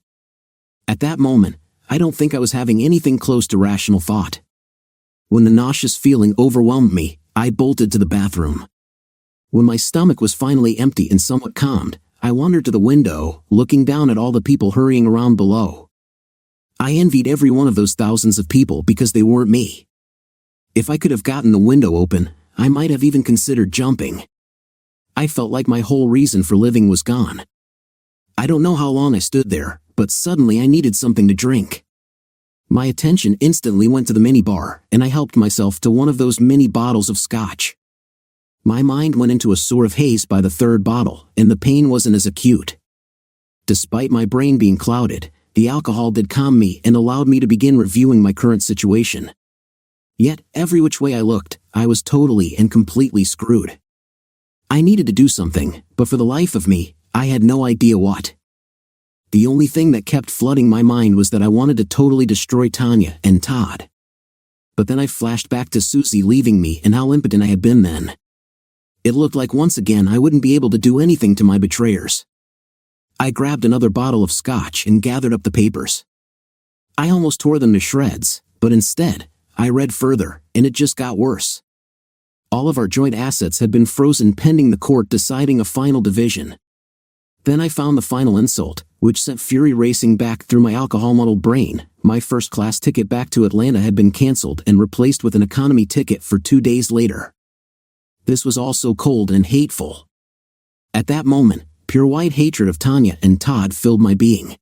At that moment, I don't think I was having anything close to rational thought. When the nauseous feeling overwhelmed me, I bolted to the bathroom. When my stomach was finally empty and somewhat calmed, I wandered to the window, looking down at all the people hurrying around below. I envied every one of those thousands of people because they weren't me. If I could have gotten the window open, I might have even considered jumping. I felt like my whole reason for living was gone. I don't know how long I stood there, but suddenly I needed something to drink. My attention instantly went to the minibar, and I helped myself to one of those mini bottles of scotch. My mind went into a sort of haze by the third bottle, and the pain wasn't as acute. Despite my brain being clouded, the alcohol did calm me and allowed me to begin reviewing my current situation. Yet, every which way I looked, I was totally and completely screwed. I needed to do something, but for the life of me, I had no idea what. The only thing that kept flooding my mind was that I wanted to totally destroy Tanya and Todd. But then I flashed back to Susie leaving me and how impotent I had been then. It looked like once again I wouldn't be able to do anything to my betrayers. I grabbed another bottle of scotch and gathered up the papers. I almost tore them to shreds, but instead, I read further, and it just got worse. All of our joint assets had been frozen pending the court deciding a final division. Then I found the final insult, which sent fury racing back through my alcohol-muddled brain. My first-class ticket back to Atlanta had been canceled and replaced with an economy ticket for 2 days later. This was all so cold and hateful. At that moment, pure white hatred of Tanya and Todd filled my being.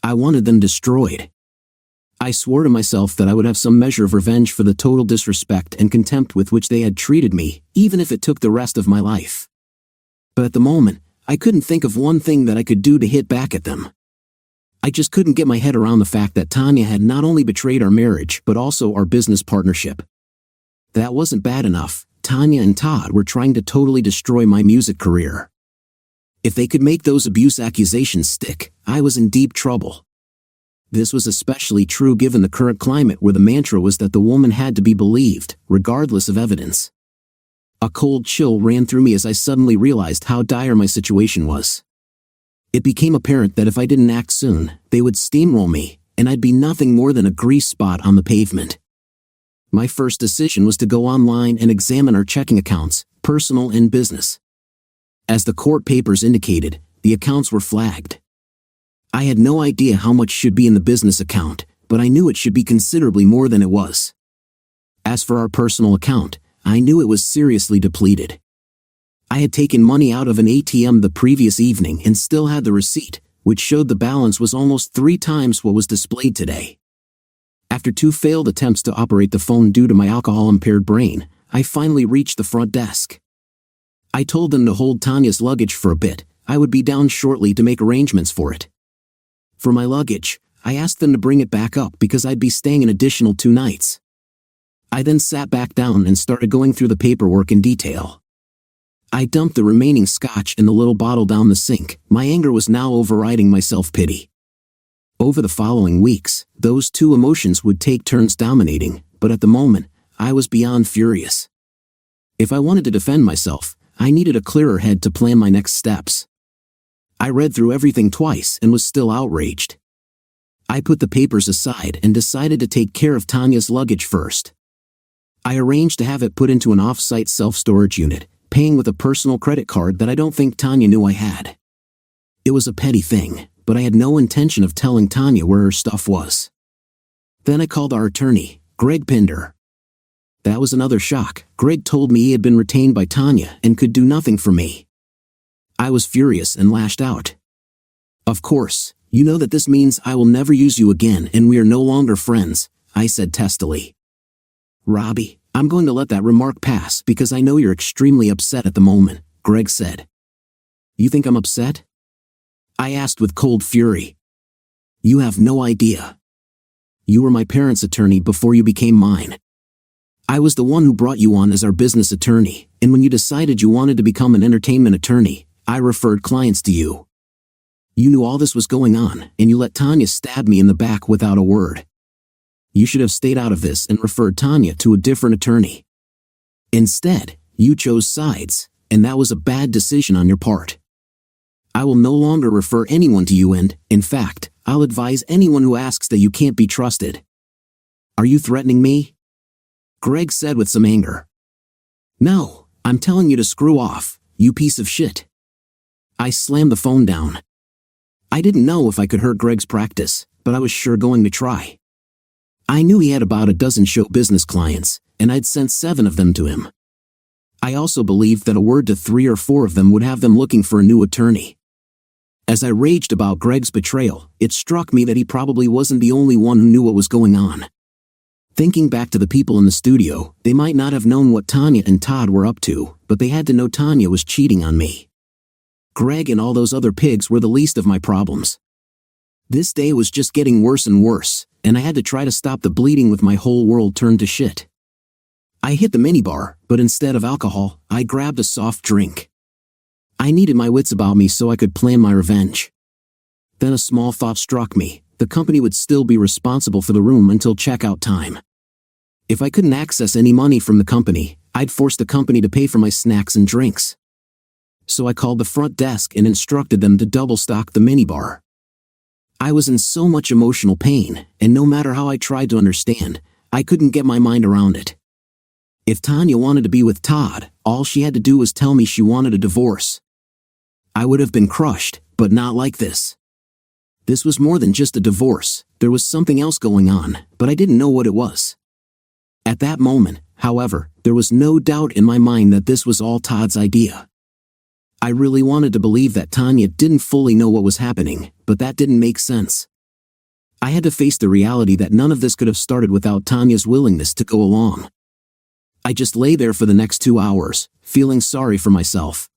I wanted them destroyed. I swore to myself that I would have some measure of revenge for the total disrespect and contempt with which they had treated me, even if it took the rest of my life. But at the moment, I couldn't think of one thing that I could do to hit back at them. I just couldn't get my head around the fact that Tanya had not only betrayed our marriage but also our business partnership. That wasn't bad enough. Tanya and Todd were trying to totally destroy my music career. If they could make those abuse accusations stick, I was in deep trouble. This was especially true given the current climate where the mantra was that the woman had to be believed, regardless of evidence. A cold chill ran through me as I suddenly realized how dire my situation was. It became apparent that if I didn't act soon, they would steamroll me, and I'd be nothing more than a grease spot on the pavement. My first decision was to go online and examine our checking accounts, personal and business. As the court papers indicated, the accounts were flagged. I had no idea how much should be in the business account, but I knew it should be considerably more than it was. As for our personal account, I knew it was seriously depleted. I had taken money out of an ATM the previous evening and still had the receipt, which showed the balance was almost 3 times what was displayed today. After 2 failed attempts to operate the phone due to my alcohol-impaired brain, I finally reached the front desk. I told them to hold Tanya's luggage for a bit. I would be down shortly to make arrangements for it. For my luggage, I asked them to bring it back up because I'd be staying an additional 2 nights. I then sat back down and started going through the paperwork in detail. I dumped the remaining scotch in the little bottle down the sink. My anger was now overriding my self-pity. Over the following weeks, those 2 emotions would take turns dominating, but at the moment, I was beyond furious. If I wanted to defend myself, I needed a clearer head to plan my next steps. I read through everything twice and was still outraged. I put the papers aside and decided to take care of Tanya's luggage first. I arranged to have it put into an off-site self-storage unit, paying with a personal credit card that I don't think Tanya knew I had. It was a petty thing, but I had no intention of telling Tanya where her stuff was. Then I called our attorney, Greg pinned her. That was another shock. Greg told me he had been retained by Tanya and could do nothing for me. I was furious and lashed out. Of course, you know that this means I will never use you again and we are no longer friends, I said testily. Robbie, I'm going to let that remark pass because I know you're extremely upset at the moment, Greg said. You think I'm upset? I asked with cold fury. You have no idea. You were my parents' attorney before you became mine. I was the one who brought you on as our business attorney, and when you decided you wanted to become an entertainment attorney, I referred clients to you. You knew all this was going on, and you let Tanya stab me in the back without a word. You should have stayed out of this and referred Tanya to a different attorney. Instead, you chose sides, and that was a bad decision on your part. I will no longer refer anyone to you and, in fact, I'll advise anyone who asks that you can't be trusted. Are you threatening me? Greg said with some anger. No, I'm telling you to screw off, you piece of shit. I slammed the phone down. I didn't know if I could hurt Greg's practice, but I was sure going to try. I knew he had about a dozen show business clients, and I'd sent 7 of them to him. I also believed that a word to 3 or 4 of them would have them looking for a new attorney. As I raged about Greg's betrayal, it struck me that he probably wasn't the only one who knew what was going on. Thinking back to the people in the studio, they might not have known what Tanya and Todd were up to, but they had to know Tanya was cheating on me. Greg and all those other pigs were the least of my problems. This day was just getting worse and worse, and I had to try to stop the bleeding with my whole world turned to shit. I hit the minibar, but instead of alcohol, I grabbed a soft drink. I needed my wits about me so I could plan my revenge. Then a small thought struck me. The company would still be responsible for the room until checkout time. If I couldn't access any money from the company, I'd force the company to pay for my snacks and drinks. So I called the front desk and instructed them to double stock the minibar. I was in so much emotional pain, and no matter how I tried to understand, I couldn't get my mind around it. If Tanya wanted to be with Todd, all she had to do was tell me she wanted a divorce. I would have been crushed, but not like this. This was more than just a divorce, there was something else going on, but I didn't know what it was. At that moment, however, there was no doubt in my mind that this was all Todd's idea. I really wanted to believe that Tanya didn't fully know what was happening, but that didn't make sense. I had to face the reality that none of this could have started without Tanya's willingness to go along. I just lay there for the next 2 hours, feeling sorry for myself.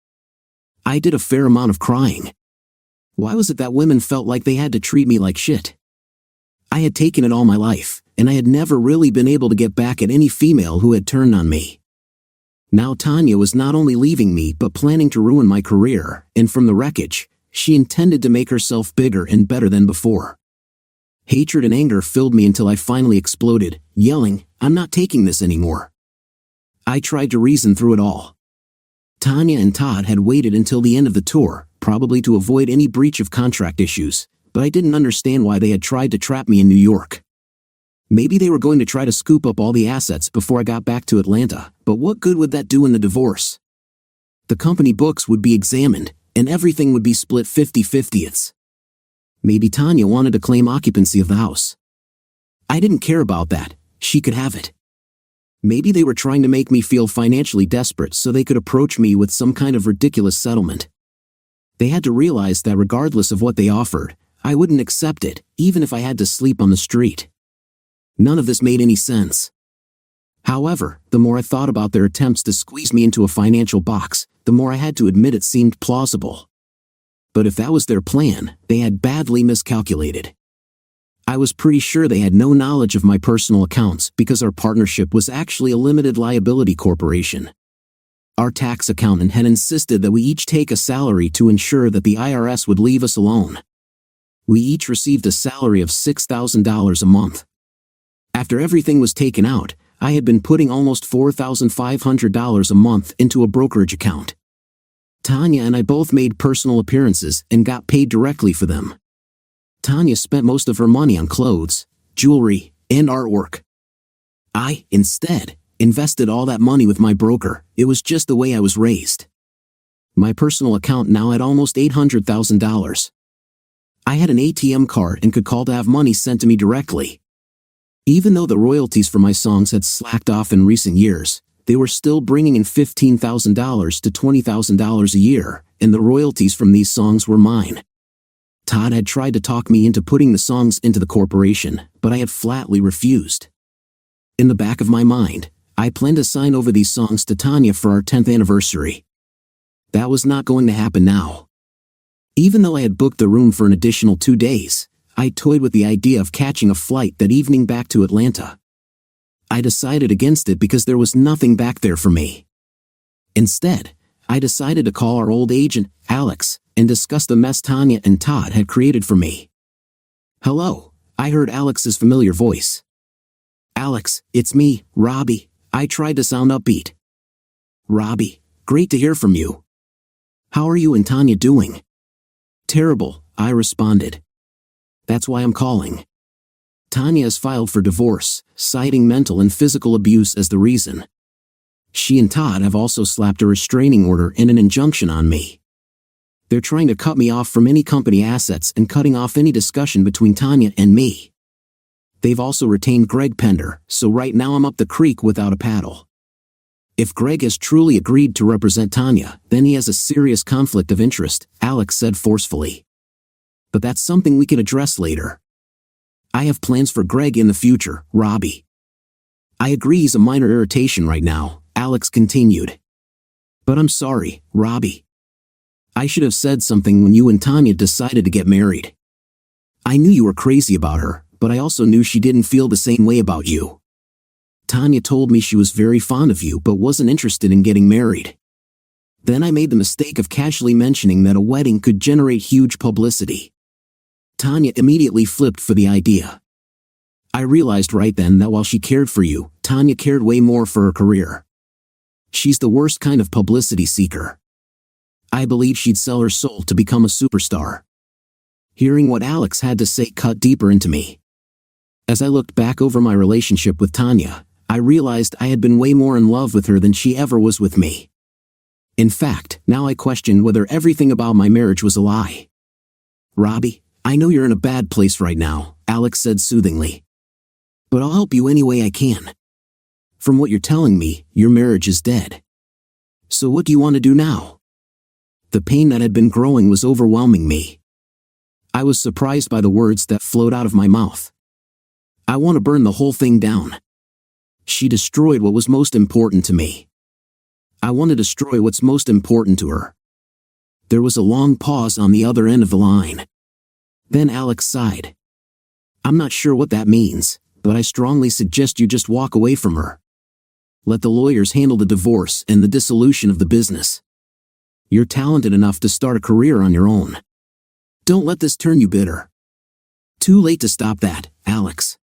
I did a fair amount of crying. Why was it that women felt like they had to treat me like shit? I had taken it all my life, and I had never really been able to get back at any female who had turned on me. Now Tanya was not only leaving me but planning to ruin my career, and from the wreckage, she intended to make herself bigger and better than before. Hatred and anger filled me until I finally exploded, yelling, "I'm not taking this anymore." I tried to reason through it all. Tanya and Todd had waited until the end of the tour, probably to avoid any breach of contract issues, but I didn't understand why they had tried to trap me in New York. Maybe they were going to try to scoop up all the assets before I got back to Atlanta, but what good would that do in the divorce? The company books would be examined, and everything would be split 50-50ths. Maybe Tanya wanted to claim occupancy of the house. I didn't care about that, she could have it. Maybe they were trying to make me feel financially desperate so they could approach me with some kind of ridiculous settlement. They had to realize that regardless of what they offered, I wouldn't accept it, even if I had to sleep on the street. None of this made any sense. However, the more I thought about their attempts to squeeze me into a financial box, the more I had to admit it seemed plausible. But if that was their plan, they had badly miscalculated. I was pretty sure they had no knowledge of my personal accounts because our partnership was actually a limited liability corporation. Our tax accountant had insisted that we each take a salary to ensure that the IRS would leave us alone. We each received a salary of $6,000 a month. After everything was taken out, I had been putting almost $4,500 a month into a brokerage account. Tanya and I both made personal appearances and got paid directly for them. Tanya spent most of her money on clothes, jewelry, and artwork. I, instead, invested all that money with my broker. It was just the way I was raised. My personal account now had almost $800,000. I had an ATM card and could call to have money sent to me directly. Even though the royalties for my songs had slacked off in recent years, they were still bringing in $15,000 to $20,000 a year, and the royalties from these songs were mine. Todd had tried to talk me into putting the songs into the corporation, but I had flatly refused. In the back of my mind, I planned to sign over these songs to Tanya for our 10th anniversary. That was not going to happen now. Even though I had booked the room for an additional 2 days, I toyed with the idea of catching a flight that evening back to Atlanta. I decided against it because there was nothing back there for me. Instead, I decided to call our old agent, Alex, and discuss the mess Tanya and Todd had created for me. "Hello," I heard Alex's familiar voice. "Alex, it's me, Robbie," I tried to sound upbeat. "Robbie, great to hear from you. How are you and Tanya doing?" "Terrible," I responded. "That's why I'm calling. Tanya has filed for divorce, citing mental and physical abuse as the reason. She and Todd have also slapped a restraining order and an injunction on me. They're trying to cut me off from any company assets and cutting off any discussion between Tanya and me. They've also retained Greg Pender, so right now I'm up the creek without a paddle. If Greg has truly agreed to represent Tanya, then he has a serious conflict of interest," Alex said forcefully. "But that's something we can address later. I have plans for Greg in the future, Robbie." "I agree he's a minor irritation right now," Alex continued. "But I'm sorry, Robbie. I should have said something when you and Tanya decided to get married. I knew you were crazy about her, but I also knew she didn't feel the same way about you. Tanya told me she was very fond of you but wasn't interested in getting married. Then I made the mistake of casually mentioning that a wedding could generate huge publicity. Tanya immediately flipped for the idea. I realized right then that while she cared for you, Tanya cared way more for her career. She's the worst kind of publicity seeker. I believe she'd sell her soul to become a superstar." Hearing what Alex had to say cut deeper into me. As I looked back over my relationship with Tanya, I realized I had been way more in love with her than she ever was with me. In fact, now I questioned whether everything about my marriage was a lie. "Robbie, I know you're in a bad place right now," Alex said soothingly. "But I'll help you any way I can. From what you're telling me, your marriage is dead. So what do you want to do now?" The pain that had been growing was overwhelming me. I was surprised by the words that flowed out of my mouth. "I want to burn the whole thing down. She destroyed what was most important to me. I want to destroy what's most important to her." There was a long pause on the other end of the line. Then Alex sighed. "I'm not sure what that means, but I strongly suggest you just walk away from her. Let the lawyers handle the divorce and the dissolution of the business. You're talented enough to start a career on your own. Don't let this turn you bitter." "Too late to stop that, Alex,"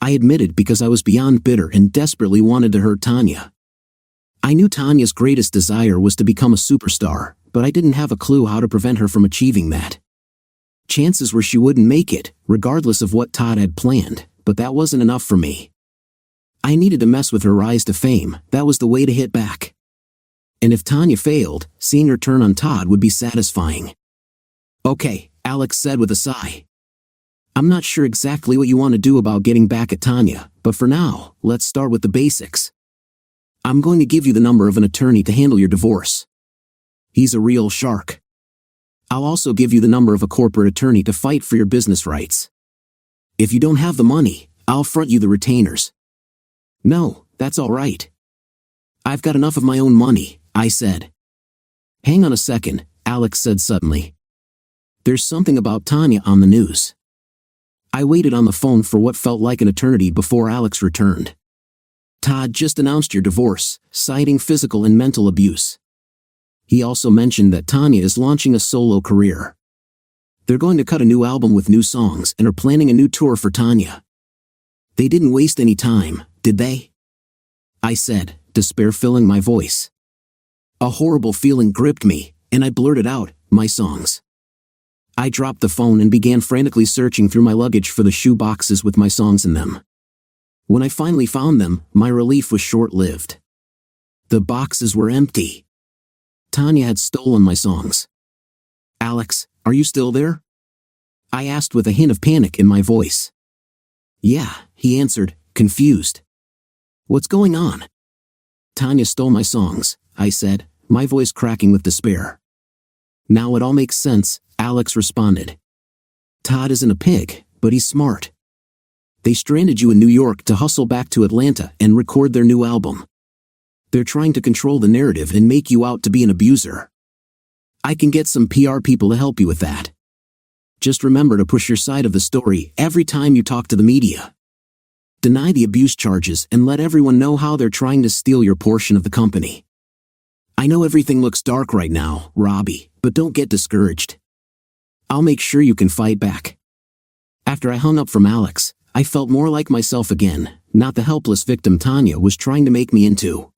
I admitted because I was beyond bitter and desperately wanted to hurt Tanya. I knew Tanya's greatest desire was to become a superstar, but I didn't have a clue how to prevent her from achieving that. Chances were she wouldn't make it, regardless of what Todd had planned, but that wasn't enough for me. I needed to mess with her rise to fame. That was the way to hit back. And if Tanya failed, seeing her turn on Todd would be satisfying. "Okay," Alex said with a sigh. "I'm not sure exactly what you want to do about getting back at Tanya, but for now, let's start with the basics. I'm going to give you the number of an attorney to handle your divorce. He's a real shark. I'll also give you the number of a corporate attorney to fight for your business rights. If you don't have the money, I'll front you the retainers." "No, that's all right. I've got enough of my own money," I said. "Hang on a second," Alex said suddenly. "There's something about Tanya on the news." I waited on the phone for what felt like an eternity before Alex returned. "Todd just announced your divorce, citing physical and mental abuse. He also mentioned that Tanya is launching a solo career. They're going to cut a new album with new songs and are planning a new tour for Tanya. They didn't waste any time, did they?" I said, despair filling my voice. A horrible feeling gripped me, and I blurted out, "My songs." I dropped the phone and began frantically searching through my luggage for the shoe boxes with my songs in them. When I finally found them, my relief was short-lived. The boxes were empty. Tanya had stolen my songs. "Alex, are you still there?" I asked with a hint of panic in my voice. Yeah, he answered, confused. What's going on? Tanya stole my songs, I said, my voice cracking with despair. Now it all makes sense, Alex responded. Todd isn't a pig, but he's smart. They stranded you in New York to hustle back to Atlanta and record their new album. They're trying to control the narrative and make you out to be an abuser. I can get some PR people to help you with that. Just remember to push your side of the story every time you talk to the media. Deny the abuse charges and let everyone know how they're trying to steal your portion of the company. I know everything looks dark right now, Robbie, but don't get discouraged. I'll make sure you can fight back. After I hung up from Alex, I felt more like myself again, not the helpless victim Tanya was trying to make me into.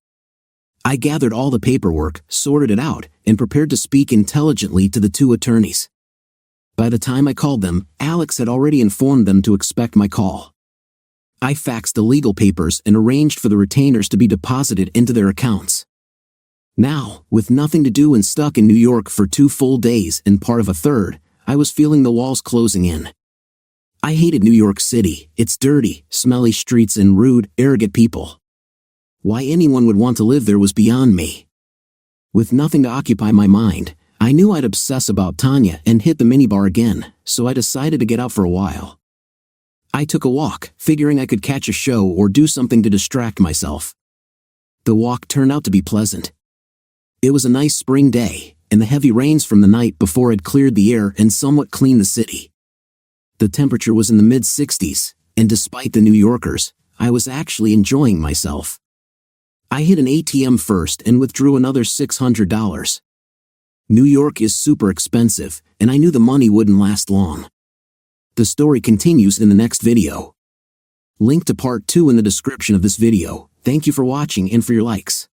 I gathered all the paperwork, sorted it out, and prepared to speak intelligently to the two attorneys. By the time I called them, Alex had already informed them to expect my call. I faxed the legal papers and arranged for the retainers to be deposited into their accounts. Now, with nothing to do and stuck in New York for 2 full days and part of a third, I was feeling the walls closing in. I hated New York City, its dirty, smelly streets and rude, arrogant people. Why anyone would want to live there was beyond me. With nothing to occupy my mind, I knew I'd obsess about Tanya and hit the minibar again, so I decided to get out for a while. I took a walk, figuring I could catch a show or do something to distract myself. The walk turned out to be pleasant. It was a nice spring day, and the heavy rains from the night before had cleared the air and somewhat cleaned the city. The temperature was in the mid-60s, and despite the New Yorkers, I was actually enjoying myself. I hit an ATM first and withdrew another $600. New York is super expensive, and I knew the money wouldn't last long. The story continues in the next video. Link to part 2 in the description of this video. Thank you for watching and for your likes.